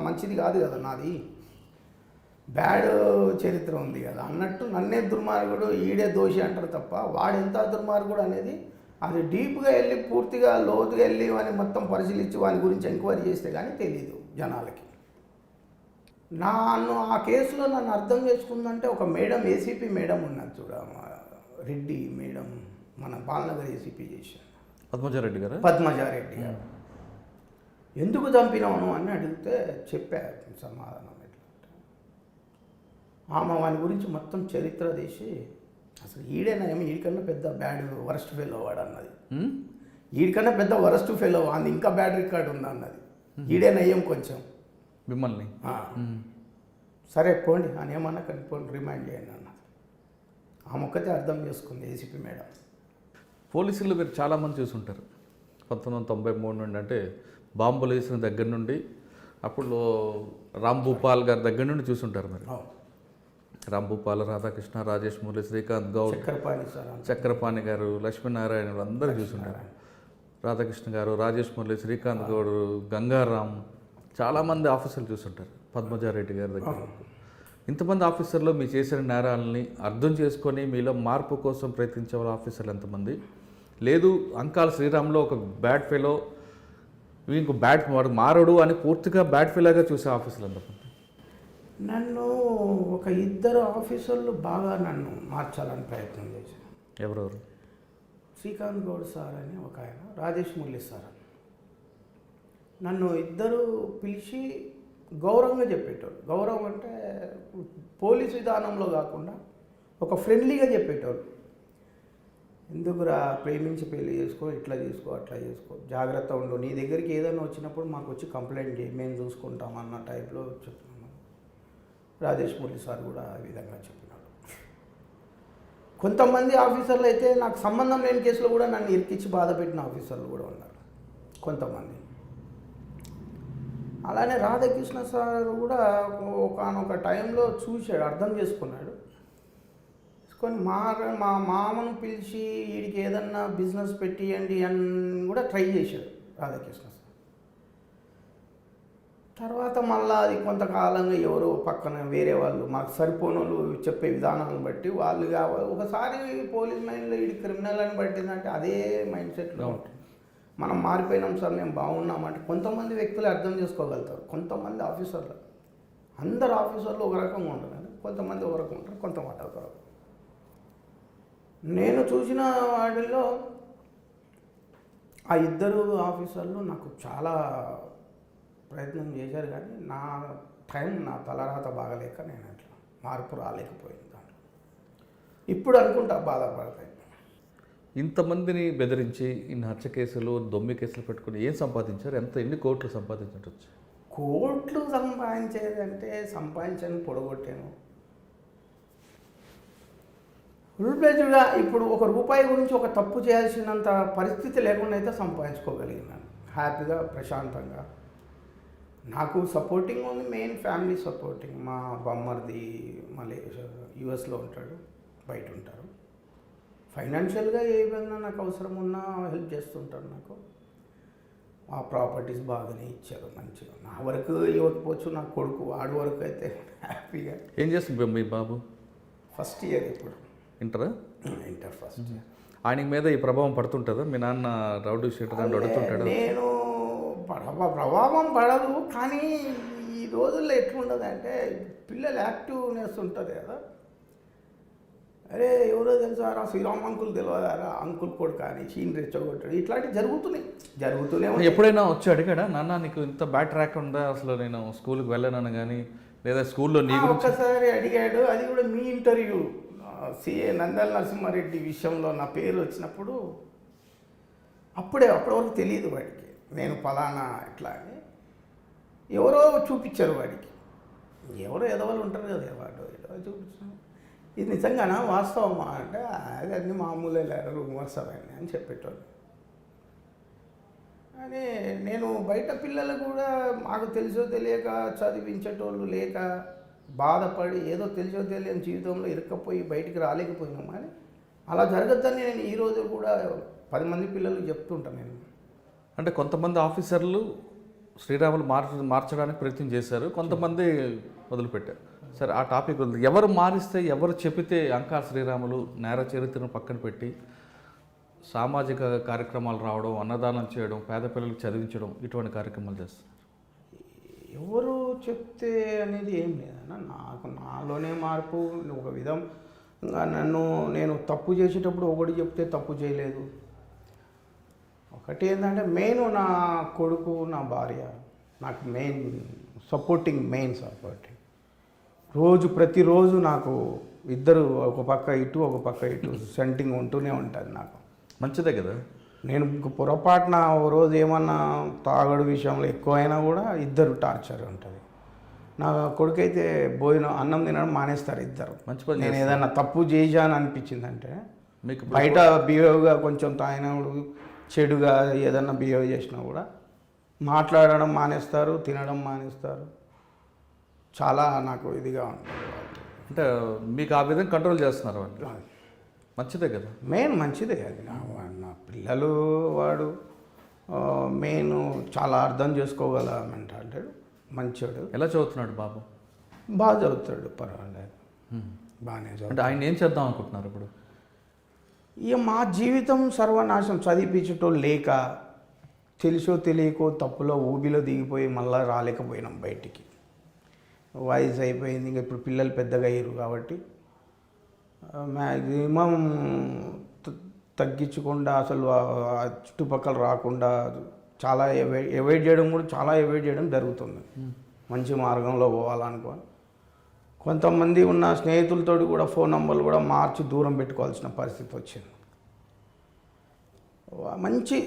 మంచిది కాదు కదా, నాది బ్యాడ్ చరిత్ర ఉంది కదా అన్నట్టు నన్నే దుర్మార్గుడు ఈడే దోషి అంటారు తప్ప వాడెంత దుర్మార్గుడు అనేది అది డీప్గా వెళ్ళి పూర్తిగా లోతుగా వెళ్ళి వాడిని మొత్తం పరిశీలించి వాని గురించి ఎంక్వైరీ చేస్తే కానీ తెలీదు జనాలకి. నన్ను ఆ కేసులో నన్ను అర్థం చేసుకుందంటే ఒక మేడం, ఏసీపీ మేడం ఉన్నది చూడ, రెడ్డి మేడం, మన బాలనగర్ ఏసీపీ చేశాను, పద్మజారెడ్డి గారు. పద్మజారెడ్డి గారు ఎందుకు చంపినాను అని అడిగితే చెప్పారు సమాధానం. ఎట్లా ఆమె వాని గురించి మొత్తం చరిత్ర తీసి అసలు ఈడేనా ఏమి ఈడికన్నా పెద్ద బ్యాడ్ వరస్ట్ ఫెయిల్ వాడు అన్నది, ఈడికన్నా పెద్ద వరస్ట్ ఫెయిల్ అది ఇంకా బ్యాడ్ రికార్డ్ ఉంది అన్నది, ఈడేనయ్యం కొంచెం మిమ్మల్ని. సరే పోండి అని ఏమన్నా కనుక్కోండి రిమైండ్ చేయండి అన్నది. ఆ మొక్కతే అర్థం చేసుకుంది ఏసీపీ మేడం. పోలీసులు మీరు చాలామంది చూసుంటారు 1993 నుండి, అంటే బాంబులు వేసిన దగ్గర నుండి అప్పుడు రామ్ భూపాల్ గారి దగ్గర నుండి చూసుంటారు మీరు. రామ్ భూపాల్, రాధాకృష్ణ, రాజేష్ మురళి, శ్రీకాంత్ గౌడ్, చక్రపాణి గారు, లక్ష్మీనారాయణ అందరూ చూసుంటారు. రాధాకృష్ణ గారు, రాజేష్ మురళి, శ్రీకాంత్ గౌడ్, గంగారాం, చాలామంది ఆఫీసర్లు చూసుంటారు పద్మజారెడ్డి గారి దగ్గర. ఇంతమంది ఆఫీసర్లు మీ చేసిన నేరాలని అర్థం చేసుకొని మీలో మార్పు కోసం ప్రయత్నించే వాళ్ళ ఆఫీసర్లు ఎంతమంది? లేదు అంకాల శ్రీరామ్లో ఒక బ్యాడ్ ఫెలో ఇంకో బ్యాడ్ మారడు అని పూర్తిగా బ్యాడ్ ఫెలోగా చూసే ఆఫీసర్లు ఎంతమంది? నన్ను ఒక 2 ఆఫీసర్లు బాగా నన్ను మార్చాలని ప్రయత్నం చేశాను. ఎవరెవరు? శ్రీకాంత్ గౌడ్ సార్ అని ఒక ఆయన, రాజేష్ మురళి సార్ అని. నన్ను 2 పిలిచి గౌరవంగా చెప్పేటోళ్ళు. గౌరవం అంటే పోలీస్ విధానంలో కాకుండా ఒక ఫ్రెండ్లీగా చెప్పేటోళ్ళు. ఎందుకురా ప్రేమించి పెళ్లి చేసుకో, ఇట్లా చేసుకో, అట్లా చేసుకో, జాగ్రత్త ఉండు, నీ దగ్గరికి ఏదైనా వచ్చినప్పుడు మాకు వచ్చి కంప్లైంట్ చేయి, మేము చూసుకుంటాం అన్న టైప్లో చెప్తున్నాను. రాజేష్ మురళి సార్ కూడా ఆ విధంగా చెప్పినాడు. కొంతమంది ఆఫీసర్లు అయితే నాకు సంబంధం లేని కేసులో కూడా నన్ను ఇరికిచ్చి బాధ పెట్టిన ఆఫీసర్లు కూడా ఉన్నారు కొంతమంది. అలానే రాధాకృష్ణ సార్ కూడా ఒకనొక టైంలో చూశాడు, అర్థం చేసుకున్నాడు. తీసుకొని మా మామను పిలిచి వీడికి ఏదన్నా బిజినెస్ పెట్టియండి అని కూడా ట్రై చేశాడు రాధాకృష్ణ సార్. తర్వాత మళ్ళీ అది కొంతకాలంగా ఎవరో పక్కన వేరే వాళ్ళు మాకు సరిపోనోళ్ళు చెప్పే విధానాలను బట్టి వాళ్ళు కావాలి. ఒకసారి పోలీస్ మైండ్లో వీడి క్రిమినల్ అని పట్టిందంటే అదే మైండ్ సెట్లో ఉంటుంది. మనం మారిపోయినాం సార్, మేము బాగున్నామంటే కొంతమంది వ్యక్తులు అర్థం చేసుకోగలుగుతారు. కొంతమంది ఆఫీసర్లు, అందరు ఆఫీసర్లు ఒక రకంగా ఉంటారు, కొంతమంది ఒక రకం ఉంటారు, కొంతమంది ఒక రకం. నేను చూసిన వాటిల్లో ఆ 2 ఆఫీసర్లు నాకు చాలా ప్రయత్నం చేశారు, కానీ నా టైం, నా తలరాత బాగలేక నేను అట్లా మార్పు రాలేకపోయింది దాంట్లో. ఇప్పుడు అనుకుంటా బాధపడతాయి. ఇంతమందిని బెదిరించి ఇన్ని హత్య కేసులు, దొమ్మి కేసులు పెట్టుకుని ఏం సంపాదించారు? ఎన్ని కోట్లు సంపాదించవచ్చు? కోట్లు సంపాదించేదంటే సంపాదించాను, పొడగొట్టాను. ఫుల్ప్లెజ్డ్గా ఇప్పుడు ₹1 గురించి ఒక తప్పు చేయాల్సినంత పరిస్థితి లేకుండా అయితే సంపాదించుకోగలిగినాను హ్యాపీగా, ప్రశాంతంగా. నాకు సపోర్టింగ్ ఉంది, మెయిన్ ఫ్యామిలీ సపోర్టింగ్. మా బొమ్మర్ది యుఎస్లో ఉంటాడు, బయట ఉంటారు. ఫైనాన్షియల్గా ఏ విధంగా నాకు అవసరం ఉన్నా హెల్ప్ చేస్తుంటారు. నాకు ఆ ప్రాపర్టీస్ బాగానే ఇచ్చారు మంచిగా. నా వరకు ఇవ్వకపోవచ్చు, నా కొడుకు వాడి వరకు అయితే హ్యాపీగా. ఏం చేస్తుంది మీ బాబు? ఫస్ట్ ఇయర్ ఇప్పుడు. Inter first year. ఆయన మీద ఈ ప్రభావం పడుతుంటుందా? మీ నాన్న రౌడీ షీటర్ అని అడుగుతుంటాడు. నేను ప్రభావం పడదు, కానీ ఈ రోజుల్లో ఎట్లుండదు అంటే పిల్లలు యాక్టివ్నెస్ ఉంటుంది కదా. అరే ఎవరో తెలుసా, శ్రీరామ్ అంకుల్ తెలియదారా, అంకుల్ కూడా కానీ చీన్ రెచ్చగొట్టాడు, ఇట్లాంటివి జరుగుతూనే. ఎప్పుడైనా వచ్చి అడిగాడా, నాన్న నీకు ఇంత బ్యాడ్ ట్రాక్ ఉందా, అసలు నేను స్కూల్కి వెళ్ళాను కానీ, లేదా స్కూల్లో నీ ఒక్కసారి అడిగాడు. అది కూడా మీ ఇంటర్వ్యూ సిఏ నందల్ నరసింహారెడ్డి విషయంలో నా పేరు వచ్చినప్పుడు అప్పటి వరకు తెలియదు వాడికి నేను ఫలానా ఇట్లా అని. ఎవరో చూపించారు వాడికి, ఎవరో ఎదవలు ఉంటారు కదా వాడు ఏదో చూపించాను. ఇది నిజంగానా వాస్తవమా అంటే అదన్నీ మామూలే లేరు రూమర్స్ అవన్నీ అని చెప్పేటోళ్ళు. అని నేను బయట పిల్లలు కూడా మాకు తెలుసో తెలియక చదివించేటోళ్ళు లేక బాధపడి ఏదో తెలుసో తెలియని జీవితంలో ఇరుక్కపోయి బయటికి రాలేకపోయినాం. కానీ అలా జరగద్దని నేను ఈరోజు కూడా 10 మంది పిల్లలకు చెప్తుంటాను నేను. అంటే కొంతమంది ఆఫీసర్లు శ్రీరాములు మార్చడానికి ప్రయత్నం చేశారు, కొంతమంది వదిలిపెట్టారు. సరే ఆ టాపిక్ ఉంది. ఎవరు మారిస్తే ఎవరు చెప్పితే అంకాల శ్రీరాములు నేర చరిత్రను పక్కన పెట్టి సామాజిక కార్యక్రమాలు రావడం, అన్నదానం చేయడం, పేద పిల్లలకు చదివించడం ఇటువంటి కార్యక్రమాలు చేస్తారు? ఎవరు చెప్తే అనేది ఏం లేదన్న, నాకు నాలోనే మార్పు. ఒక విధం నేను తప్పు చేసేటప్పుడు ఒకటి చెప్తే తప్పు చేయలేదు. ఒకటి ఏంటంటే మెయిన్ నా కొడుకు నా భార్య నాకు మెయిన్ సపోర్టింగ్ ప్రతిరోజు నాకు ఇద్దరు ఒక పక్క ఇటు ఒక పక్క ఇటు సెంటింగ్ ఉంటూనే ఉంటుంది. నాకు మంచిదే కదా. నేను పొరపాటున ఓ రోజు ఏమన్నా తాగడు విషయంలో ఎక్కువైనా కూడా ఇద్దరు టార్చర్ ఉంటుంది. నా కొడుకైతే అన్నం తినడం మానేస్తారు ఇద్దరు. మంచి పని. నేను ఏదైనా తప్పు చేశాను అనిపించిందంటే మీకు బయట బిహేవ్గా కొంచెం తాగినప్పుడు చెడుగా ఏదన్నా బిహేవ్ చేసినా కూడా మాట్లాడడం మానేస్తారు, తినడం మానేస్తారు. చాలా నాకు ఇదిగా ఉంటుంది. అంటే మీకు ఆ విధంగా కంట్రోల్ చేస్తున్నారు వాళ్ళు. మంచిదే కదా. మెయిన్ మంచిదే అది. నా పిల్లలు వాడు మెయిన్ చాలా అర్థం చేసుకోగల మెంటాలిటీ, మంచోడు. ఎలా చదువుతున్నాడు బాబు? బాగా చదువుతాడు, పర్వాలేదు, బాగానే చదువు. అంటే ఆయన ఏం చేద్దాం అనుకుంటున్నారు ఇప్పుడు? ఇక మా జీవితం సర్వనాశం, చదివించటం లేక తెలుసో తెలియకో తప్పులో ఊబిలో దిగిపోయి మళ్ళీ రాలేకపోయినాం బయటికి. వయసు అయిపోయింది, ఇంకా ఇప్పుడు పిల్లలు పెద్దగా అయ్యారు కాబట్టి మ్యాక్సిమం తగ్గించకుండా అసలు చుట్టుపక్కల రాకుండా చాలా అవాయిడ్ చేయడం జరుగుతుంది. మంచి మార్గంలో పోవాలనుకోని కొంతమంది ఉన్న స్నేహితులతో కూడా ఫోన్ నంబర్లు కూడా మార్చి దూరం పెట్టుకోవాల్సిన పరిస్థితి వచ్చింది. మంచి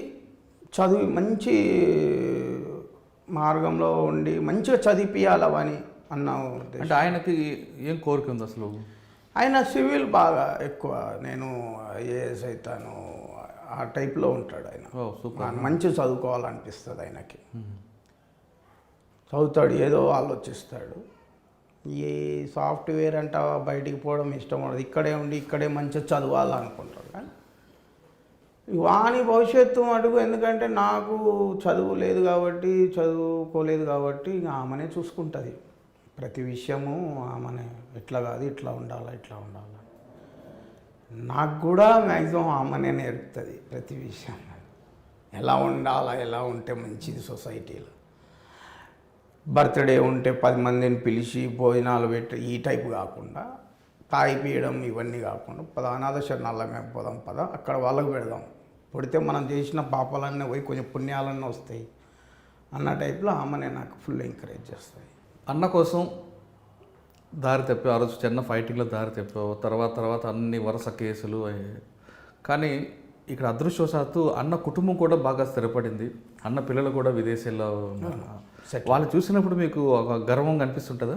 చదివి మంచి మార్గంలో ఉండి మంచిగా చదివిపియాలని అన్న ఉద్దేశం. అంటే ఆయనకి ఏం కోరిక ఉంది అసలు? ఆయన సివిల్ బాగా ఎక్కువ, నేను ఐఏఎస్ అవుతాను ఆ టైప్లో ఉంటాడు ఆయన. మంచి చదువుకోవాలనిపిస్తుంది ఆయనకి. చదువుతాడు, ఏదో ఆలోచిస్తాడు. ఈ సాఫ్ట్వేర్ అంట బయటికి పోవడం ఇష్టం ఉండదు, ఇక్కడే ఉండి ఇక్కడే మంచిగా చదవాలనుకుంటాడు. కానీ వాని భవిష్యత్తు అడుగు, ఎందుకంటే నాకు చదువుకోలేదు కాబట్టి ఇక ఆమెనే చూసుకుంటుంది ప్రతి విషయము. ఆమెనే ఇట్లా కాదు ఇట్లా ఉండాలి. నాకు కూడా మ్యాక్సిమం ఆమెనే నేర్పుతుంది ప్రతి విషయం, ఎలా ఉండాలా, ఎలా ఉంటే మంచిది సొసైటీలో. బర్త్డే ఉంటే 10 మందిని పిలిచి భోజనాలు పెట్టి ఈ టైపు కాకుండా, తాగిపీయడం ఇవన్నీ కాకుండా అనాథ శరణాలయం మేము పోదాం అక్కడ వాళ్ళకు పెడదాం, పుడితే మనం చేసిన పాపాలన్నీ పోయి కొంచెం పుణ్యాలన్నీ వస్తాయి అన్న టైప్లో ఆమెనే నాకు ఫుల్ ఎంకరేజ్ చేస్తాయి. అన్న కోసం దారి తప్పావు, ఆ రోజు చిన్న ఫైటింగ్లో దారి తప్పావు, తర్వాత అన్ని వరుస కేసులు అయ్యాయి. కానీ ఇక్కడ అదృష్టవశాత్తు అన్న కుటుంబం కూడా బాగా స్థిరపడింది, అన్న పిల్లలు కూడా విదేశాల్లో ఉన్నారు. వాళ్ళు చూసినప్పుడు మీకు ఒక గర్వంగా అనిపిస్తుంటుందా?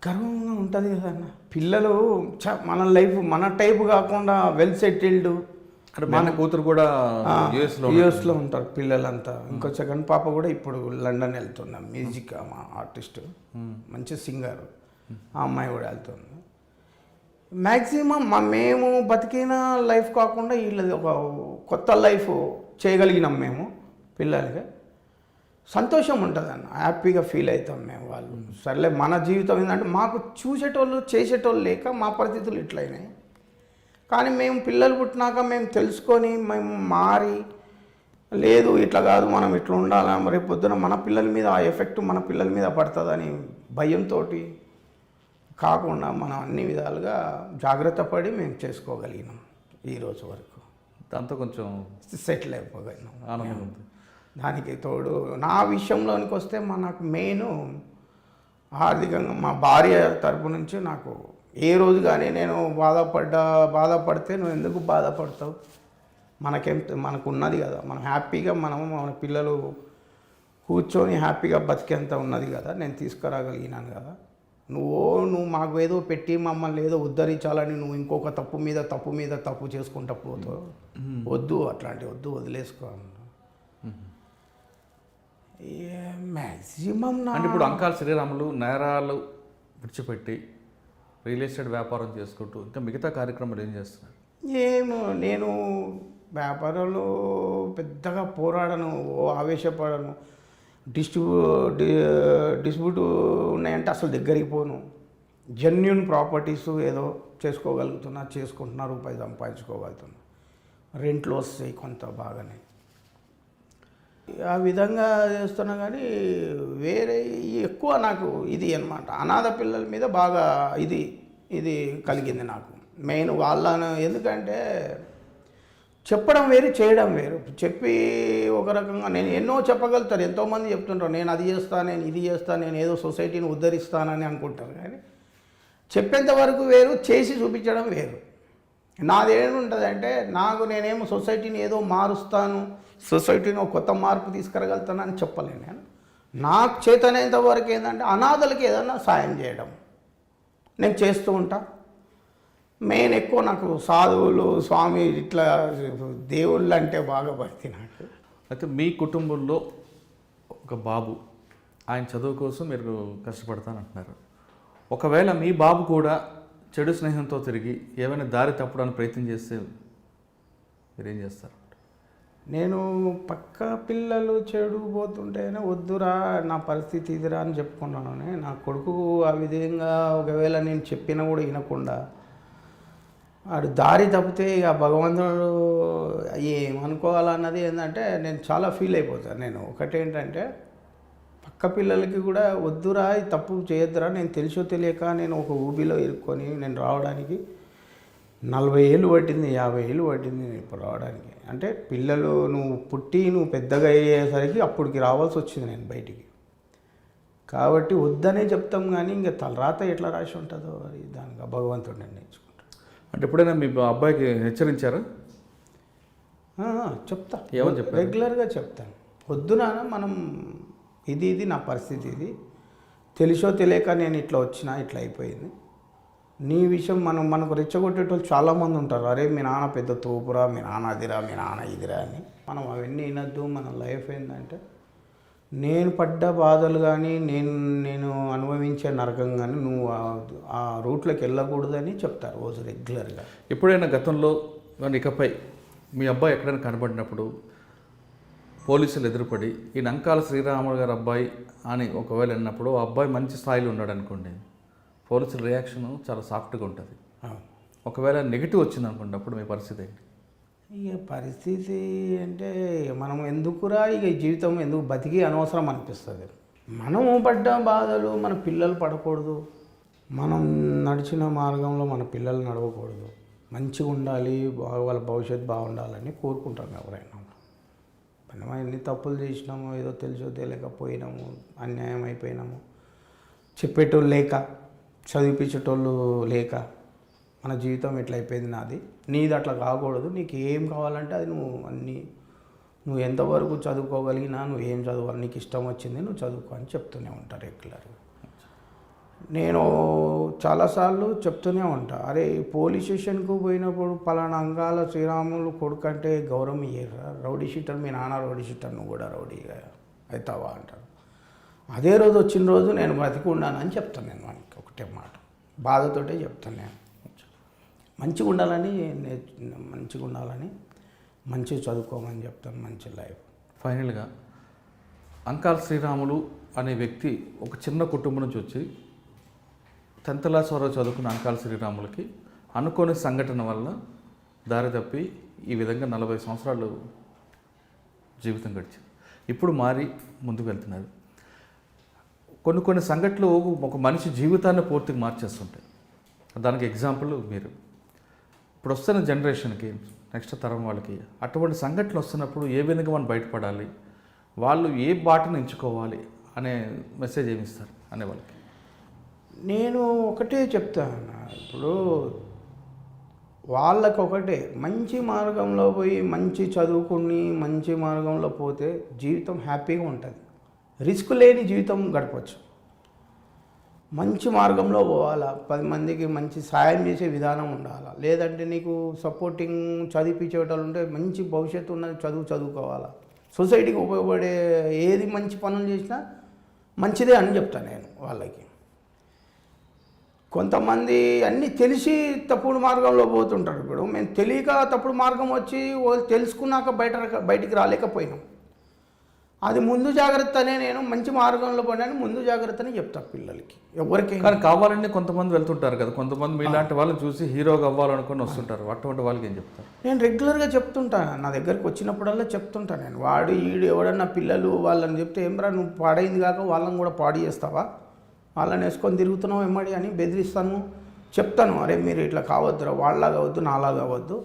గర్వంగా ఉంటుంది కదా అన్న. పిల్లలు మన లైఫ్ మన టైపు కాకుండా వెల్ సెటిల్డ్. మన కూతురు కూడా యూఎస్లో ఉంటారు పిల్లలంతా. ఇంకో సెకండ్ పాప కూడా ఇప్పుడు లండన్ వెళ్తున్నాం, మ్యూజిక్ ఆర్టిస్ట్, మంచి సింగర్. ఆ అమ్మాయి కూడా వెళ్తుంది. మ్యాక్సిమం మేము బతికిన లైఫ్ కాకుండా వీళ్ళది ఒక కొత్త లైఫ్ చేయగలిగినాం మేము. పిల్లలకి సంతోషం ఉంటుంది అన్న, హ్యాపీగా ఫీల్ అవుతాం మేము. వాళ్ళు సర్లే మన జీవితం ఏంటంటే మాకు చూసేటోళ్ళు చేసేటోళ్ళు లేక మా పరిస్థితులు ఇట్లయినాయి. కానీ మేము పిల్లలు పుట్టినాక మేము తెలుసుకొని మేము మారి, లేదు ఇట్లా కాదు మనం ఇట్లా ఉండాలి, మరి పొద్దున మన పిల్లల మీద ఆ ఎఫెక్ట్ మన పిల్లల మీద పడుతుందని భయంతో కాకుండా మనం అన్ని విధాలుగా జాగ్రత్త పడి మేము చేసుకోగలిగినాం ఈరోజు వరకు. దాంతో కొంచెం సెటిల్ అయిపోగలిగినాం, ఆనందం ఉంది. దానికి తోడు నా విషయంలోనికి వస్తే నాకు మెయిన్ ఆర్థికంగా మా భార్య తరపు నుంచి నాకు ఏ రోజు కానీ నేను బాధపడితే నువ్వు ఎందుకు బాధపడతావు, మనకు ఉన్నది కదా, మనం హ్యాపీగా మన పిల్లలు కూర్చొని హ్యాపీగా బతికేంత ఉన్నది కదా, నేను తీసుకురాగలిగినాను కదా. నువ్వు మాకు ఏదో పెట్టి మమ్మల్ని ఏదో ఉద్ధరించాలని నువ్వు ఇంకొక తప్పు మీద తప్పు చేసుకుంటా పోతావు. వద్దు, అట్లాంటి వద్దు, వదిలేసుకో. మ్యాక్సిమం అంటే ఇప్పుడు అంకాల శ్రీరాములు నేరాలు విడిచిపెట్టి రియల్ ఎస్టేట్ వ్యాపారం చేసుకుంటూ ఇంకా మిగతా కార్యక్రమాలు ఏం చేస్తున్నారు? నేను వ్యాపారంలో పెద్దగా పోరాడను, ఆవేశపడను. డిస్ట్రిబ్యూట్ ఉన్నాయంటే అసలు దగ్గరికి పోను. జెన్యున్ ప్రాపర్టీస్ ఏదో చేసుకుంటున్నా, రూపాయి సంపాదించుకోగలుగుతున్నా, రెంట్లు వస్తాయి కొంత బాగానే, ఆ విధంగా చేస్తున్నా. కానీ వేరే ఎక్కువ నాకు ఇది అన్నమాట, అనాథ పిల్లల మీద బాగా ఇది కలిగింది నాకు మెయిన్. వాళ్ళను ఎందుకంటే చెప్పడం వేరు, చేయడం వేరు. చెప్పి ఒక రకంగా నేను ఎన్నో చెప్పగలుగుతారు, ఎంతోమంది చెప్తుంటారు నేను అది చేస్తాను, నేను ఇది చేస్తాను, నేను ఏదో సొసైటీని ఉద్ధరిస్తానని అనుకుంటారు. కానీ చెప్పేంత వరకు వేరు, చేసి చూపించడం వేరు. నాదేముంటుంది అంటే నేనేమో సొసైటీని ఏదో మారుస్తాను, సొసైటీని కొత్త మార్పు తీసుకురాగలుగుతానని చెప్పలేను. నేను నాకు చేతనైనంత వరకు ఏంటంటే అనాథలకి ఏదన్నా సాయం చేయడం నేను చేస్తూ ఉంటా. మెయిన్ ఎక్కువ నాకు సాధువులు, స్వామి, ఇట్లా దేవుళ్ళు అంటే బాగా భక్తి నాకు. అయితే మీ కుటుంబంలో ఒక బాబు, ఆయన చదువు కోసం మీరు కష్టపడతానంటున్నారు. ఒకవేళ మీ బాబు కూడా చెడు స్నేహంతో తిరిగి ఏమైనా దారి తప్పడానికి ప్రయత్నం చేస్తే మీరేం చేస్తారు? నేను పక్క పిల్లలు చెడు పోతుంటేనే వద్దురా, నా పరిస్థితి ఇదిరా అని చెప్పుకున్నాను. నా కొడుకు ఆ విధంగా ఒకవేళ నేను చెప్పినా కూడా వినకుండా వాడు దారి తప్పితే ఇక భగవంతుడు ఏమనుకోవాలన్నది ఏంటంటే నేను చాలా ఫీల్ అయిపోతాను. నేను ఒకటేంటంటే పక్క పిల్లలకి కూడా వద్దురా, ఈ తప్పు చేయొద్దురా, నేను తెలుసో తెలియక నేను ఒక ఊబిలో ఇరుక్కొని నేను రావడానికి 40 ఏళ్ళు పట్టింది, 50 ఏళ్ళు పట్టింది నేను ఇప్పుడు రావడానికి. అంటే పిల్లలు నువ్వు పెద్దగా అయ్యేసరికి అప్పటికి రావాల్సి వచ్చింది నేను బయటికి. కాబట్టి వద్దనే చెప్తాం, కానీ ఇంకా తలరాత ఎట్లా రాసి ఉంటుందో అది దానికి భగవంతుడు నిర్ణయించుకుంటాడు. అంటే ఎప్పుడైనా మీ అబ్బాయికి హెచ్చరించారా? చెప్తా, ఏమని చెప్పారు? రెగ్యులర్గా చెప్తాను, వద్దు నాన్న, మనం ఇది నా పరిస్థితి, ఇది తెలుసో తెలియక నేను ఇట్లా వచ్చినా, ఇట్లా అయిపోయింది. నీ విషయం మనకు రెచ్చగొట్టేటోళ్ళు చాలామంది ఉంటారు. అరే మీ నాన్న పెద్ద తోపురా, మీ నాన్న అదిరా, మీ నాన్న ఇదిరా అని. మనం అవన్నీ వినద్దు. మన లైఫ్ ఏంటంటే నేను పడ్డ బాధలు కానీ నేను అనుభవించే నరకం కానీ నువ్వు ఆ రూట్లోకి వెళ్ళకూడదని చెప్తారు రోజు రెగ్యులర్గా. ఎప్పుడైనా గతంలో ఇకపై మీ అబ్బాయి ఎక్కడైనా కనబడినప్పుడు పోలీసులు ఎదురుపడి ఈ నంకాల శ్రీరాములు గారు అబ్బాయి అని ఒకవేళ అన్నప్పుడు ఆ అబ్బాయి మంచి స్థాయిలో ఉన్నాడు అనుకోండి, పోలీసుల రియాక్షన్ చాలా సాఫ్ట్గా ఉంటుంది. ఒకవేళ నెగిటివ్ వచ్చింది అనుకోండి, అప్పుడు మీ పరిస్థితి ఏంటి? ఇక పరిస్థితి అంటే మనం ఎందుకురా ఇక జీవితం ఎందుకు బతికి అనవసరం అనిపిస్తుంది. మనము పడ్డ బాధలు మన పిల్లలు పడకూడదు, మనం నడిచిన మార్గంలో మన పిల్లలు నడవకూడదు, మంచిగా ఉండాలి, వాళ్ళ భవిష్యత్తు బాగుండాలని కోరుకుంటాం ఎవరైనా. మనం ఎన్ని తప్పులు చేసినాము, ఏదో తెలుసో తెలియకపోయినాము, అన్యాయం అయిపోయినాము, చెప్పేటోళ్ళు లేక, చదివించేటోళ్ళు లేక మన జీవితం ఎట్లా అయిపోయింది. నీది అట్లా కాకూడదు. నీకు ఏం కావాలంటే అది నువ్వు ఎంతవరకు చదువుకోగలిగినా, నువ్వు ఏం చదవాలి, నీకు ఇష్టం వచ్చింది నువ్వు చదువుకో అని చెప్తూనే ఉంటారు రెగ్యులర్గా. నేను చాలాసార్లు చెప్తూనే ఉంటా, అరే పోలీస్ స్టేషన్కు పోయినప్పుడు పలానా అంకాల శ్రీరాములు కొడుకు అంటే గౌరవం ఇయ్యరా, రౌడీ షీటర్, మీ నాన్న రౌడీ షీటర్, నువ్వు కూడా రౌడీగా అవుతావా అంటారు. అదే రోజు వచ్చిన రోజు నేను బ్రతికి ఉన్నానని చెప్తాను. నేను మనకి ఒకటే మాట బాధతోటే చెప్తాను. నేను మంచిగా ఉండాలని మంచిగా చదువుకోమని చెప్తాను, మంచి లైఫ్. ఫైనల్గా అంకాల శ్రీరాములు అనే వ్యక్తి ఒక చిన్న కుటుంబం నుంచి వచ్చి 10th క్లాస్ వరకు చదువుకున్న అంకాల శ్రీరాములకి అనుకోని సంఘటన వల్ల దారి తప్పి ఈ విధంగా 40 సంవత్సరాలు జీవితం గడిచింది. ఇప్పుడు మారి ముందుకు వెళ్తున్నారు. కొన్ని సంఘటనలు ఒక మనిషి జీవితాన్ని పూర్తిగా మార్చేస్తుంటాయి. దానికి ఎగ్జాంపుల్ మీరు. ఇప్పుడు వస్తున్న జనరేషన్కి, నెక్స్ట్ తరం వాళ్ళకి అటువంటి సంఘటనలు వస్తున్నప్పుడు ఏ విధంగా మనం బయటపడాలి, వాళ్ళు ఏ బాటను ఎంచుకోవాలి అనే మెసేజ్ ఏమి ఇస్తారు అనే వాళ్ళకి? నేను ఒకటే చెప్తాను, ఇప్పుడు వాళ్ళకొకటే మంచి మార్గంలో పోయి మంచి చదువుకుని మంచి మార్గంలో పోతే జీవితం హ్యాపీగా ఉంటుంది. రిస్క్ లేని జీవితం గడపచ్చు. మంచి మార్గంలో పోవాలా, 10 మందికి మంచి సాయం చేసే విధానం ఉండాలా. లేదంటే నీకు సపోర్టింగ్ చదివించేటోళ్ళు ఉంటే మంచి భవిష్యత్తు ఉన్నది, చదువుకోవాలా. సొసైటీకి ఉపయోగపడే ఏది మంచి పనులు చేసినా మంచిదే అని చెప్తాను నేను వాళ్ళకి. కొంతమంది అన్నీ తెలిసి తప్పుడు మార్గంలో పోతుంటారు. ఇప్పుడు మేము తెలియక తప్పుడు మార్గం వచ్చి తెలుసుకున్నాక బయటికి రాలేకపోయినాం. అది ముందు జాగ్రత్తనే, నేను మంచి మార్గంలో పడినాను ముందు జాగ్రత్తనే చెప్తాను పిల్లలకి. ఎవరికి కానీ కావాలని కొంతమంది వెళ్తుంటారు కదా, కొంతమంది మీలాంటి వాళ్ళని చూసి హీరోగా అవ్వాలనుకుని వస్తుంటారు. అటువంటి వాళ్ళకి ఏం చెప్తారు? నేను రెగ్యులర్గా చెప్తుంటాను, నా దగ్గరికి వచ్చినప్పుడల్లా చెప్తుంటాను నేను. ఈడు ఎవడన్నా పిల్లలు వాళ్ళని చెప్తే ఏం రా నువ్వు పాడైంది కాక వాళ్ళని కూడా పాడు చేస్తావా, వాళ్ళని వేసుకొని తిరుగుతున్నావు ఎమ్మడి అని బెదిరిస్తాను. చెప్తాను, అరే మీరు ఇట్లా కావద్దురా, వాళ్ళలాగా అవద్దు నాలాగా అవద్దు,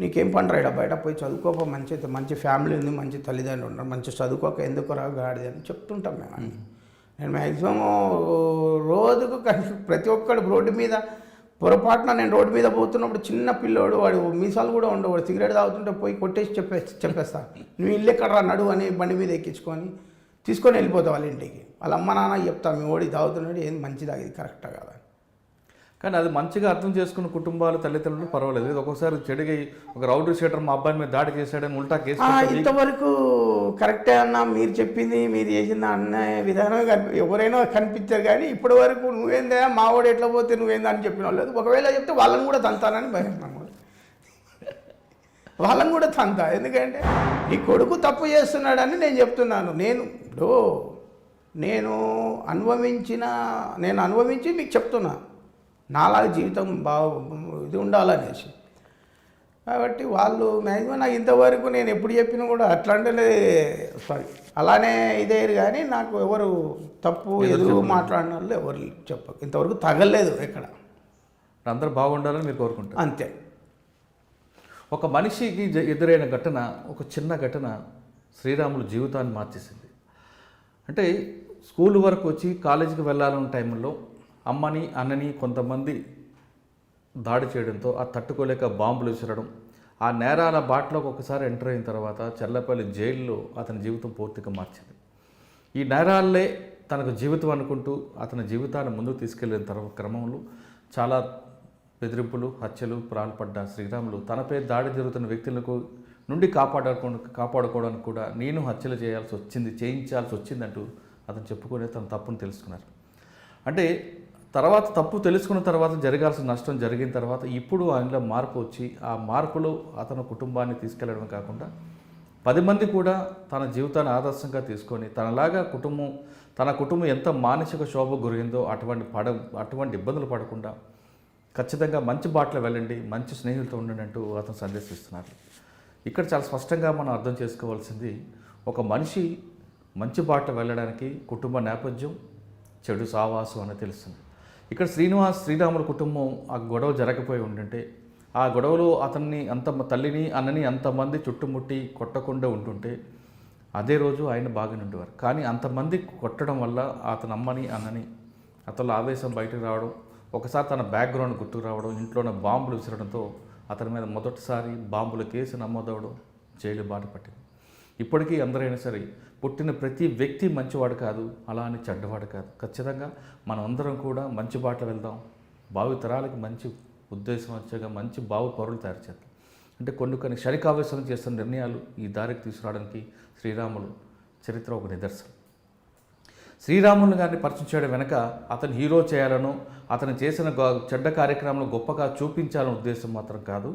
నీకేం పని రాయడా బయట పోయి చదువుకోక, మంచి ఫ్యామిలీ ఉంది, మంచి తల్లిదండ్రులు ఉన్నారు, మంచి చదువుకోక ఎందుకు రా గాడిది అని చెప్తుంటాం మేము అన్నీ. నేను మ్యాక్సిమం రోజుకు ప్రతి ఒక్కడు రోడ్డు మీద పొరపాటున నేను రోడ్డు మీద పోతున్నప్పుడు చిన్న పిల్లోడు, వాడు మీసాలు కూడా ఉండవు, వాడు సిగరెట్ తాగుతుంటే పోయి కొట్టేసి చెప్పేస్తా నువ్వు ఇల్లు ఎక్కడ రా నడువు అని బండి మీద ఎక్కించుకొని తీసుకొని వెళ్ళిపోతావు వాళ్ళ ఇంటికి. వాళ్ళ అమ్మ నాన్న చెప్తా మీ ఓడి తాగుతున్నాడు, ఏం మంచిదా ఇది కరెక్టా కాదా. కానీ అది మంచిగా అర్థం చేసుకున్న కుటుంబాలు తల్లిదండ్రులు పర్వాలేదు. ఇది ఒక్కొక్కసారి చెడుగా ఒక రౌడీ షీటర్ మా అబ్బాయి మీద దాడి చేశాడని ఉల్టా కేసు ఇంతవరకు కరెక్టే అన్న, మీరు చెప్పింది మీరు చేసింది అన్న విధానం ఎవరైనా కనిపించారు. కానీ ఇప్పటి వరకు నువ్వేందా మావాడు ఎట్లా పోతే నువ్వేందా అని చెప్పిన వాళ్ళు లేదు. ఒకవేళ చెప్తే వాళ్ళని కూడా తంతానని భయం అన్నమాట. వాళ్ళని కూడా తంతా, ఎందుకంటే నీ కొడుకు తప్పు చేస్తున్నాడని నేను చెప్తున్నాను. నేను అనుభవించి మీకు చెప్తున్నా, నాలాగా జీవితం ఇది ఉండాలనేసి. కాబట్టి వాళ్ళు మ్యాక్సిమం నాకు ఇంతవరకు నేను ఎప్పుడు చెప్పినా కూడా అలానే ఇదేరు. కానీ నాకు ఎవరు తప్పు ఎదురు మాట్లాడిన వాళ్ళు ఎవరు ఇంతవరకు తగలేదు ఎక్కడ. అందరూ బాగుండాలని మీరు కోరుకుంటారు అంతే. ఒక మనిషికి ఎదురైన ఘటన, ఒక చిన్న ఘటన శ్రీరాములు జీవితాన్ని మార్చేసింది. అంటే స్కూల్ వరకు వచ్చి కాలేజీకి వెళ్ళాలన్న టైంలో అమ్మని అన్నని కొంతమంది దాడి చేయడంతో ఆ తట్టుకోలేక బాంబులు విసరడం, ఆ నేరాల బాటలోకి ఒకసారి ఎంటర్ అయిన తర్వాత చల్లపల్లి జైల్లో అతని జీవితం పూర్తిగా మార్చింది. ఈ నేరాలే తనకు జీవితం అనుకుంటూ అతని జీవితాన్ని ముందుకు తీసుకెళ్లిన క్రమంలో చాలా బెదిరింపులు, హత్యలు పాల్పడ్డ శ్రీరాములు తనపై దాడి జరుగుతున్న వ్యక్తులకు నుండి కాపాడుకోవడానికి కూడా నేను హత్యలు చేయించాల్సి వచ్చిందంటూ అతను చెప్పుకునే తన తప్పును తెలుసుకున్నారు. అంటే తర్వాత తప్పు తెలుసుకున్న తర్వాత జరగాల్సిన నష్టం జరిగిన తర్వాత ఇప్పుడు ఆయనలో మార్పు వచ్చి ఆ మార్పులో అతను కుటుంబాన్ని తీసుకెళ్లడం కాకుండా 10 మంది కూడా తన జీవితాన్ని ఆదర్శంగా తీసుకొని తనలాగా తన కుటుంబం ఎంత మానసిక శోభకు గురైందో అటువంటి ఇబ్బందులు పడకుండా ఖచ్చితంగా మంచి బాటలో వెళ్ళండి, మంచి స్నేహితులతో ఉండండి అంటూ అతను సందేశిస్తున్నారు. ఇక్కడ చాలా స్పష్టంగా మనం అర్థం చేసుకోవాల్సింది, ఒక మనిషి మంచి బాటలో వెళ్ళడానికి కుటుంబ నేపథ్యం, చెడు సావాసం అని తెలుస్తుంది. ఇక్కడ శ్రీరాముల కుటుంబం ఆ గొడవ జరగకపోయి ఉంటుంటే, ఆ గొడవలో తల్లిని అన్నని అంతమంది చుట్టుముట్టి కొట్టకుండా ఉంటుంటే అదే రోజు ఆయన బాగానే ఉండేవారు. కానీ అంతమంది కొట్టడం వల్ల అతని అమ్మని అన్నని అతను ఆవేశం బయటకు రావడం, ఒకసారి తన బ్యాక్గ్రౌండ్ గుర్తుకు రావడం, ఇంట్లోనే బాంబులు విసరడంతో అతని మీద మొదటిసారి బాంబుల కేసు నమోదవడం, జైలు బాట పట్టింది. ఇప్పటికీ అందరైనా సరే పుట్టిన ప్రతి వ్యక్తి మంచివాడు కాదు, అలా అని చెడ్డవాడు కాదు. ఖచ్చితంగా మనం అందరం కూడా మంచి బాటలో వెళ్దాం, భావి తరాలకి మంచి ఉద్దేశం వచ్చాక మంచి భావి పౌరులు తయారు చేద్దాం. అంటే కొన్ని క్షణికావేశం చేస్తున్న నిర్ణయాలు ఈ దారికి తీసుకురావడానికి శ్రీరాములు చరిత్ర ఒక నిదర్శనం. శ్రీరాములు గారిని పరిచయం చేయడం వెనక అతను హీరో చేయాలనో అతను చేసిన చెడ్డ కార్యక్రమాలను గొప్పగా చూపించాలనే ఉద్దేశం మాత్రం కాదు.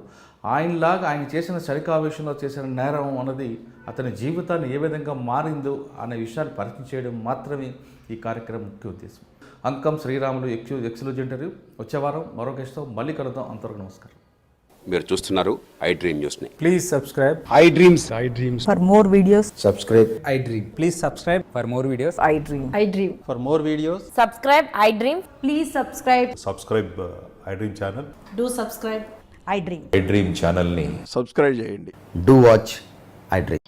ఆయన చేసిన క్షణికావేశంలో చేసిన నేరం అన్నది అతని జీవితాన్ని ఏ విధంగా మారిందో అనే విషయాలు పరిచయం చేయడం మాత్రమే ఈ కార్యక్రమం ముఖ్య ఉద్దేశం. అంకం శ్రీరాములు ఎక్స్క్లూజివ్ ఇంటర్వ్యూ వచ్చే వారం మరో గెస్ట్తో మళ్ళీ కలుద్దాం. అంతవరకు నమస్కారం. మీరు చూస్తున్నారు ఐ డ్రీమ్ న్యూస్ ని. Please subscribe. I dreams. For more videos, subscribe. I dream. Please subscribe for more videos. I dream. I dream. For more videos, Subscribe, I dream. Please subscribe. Subscribe I dream channel. Do subscribe. I dream. I dream ఛానల్ని subscribe చేయండి. Do watch I Dream.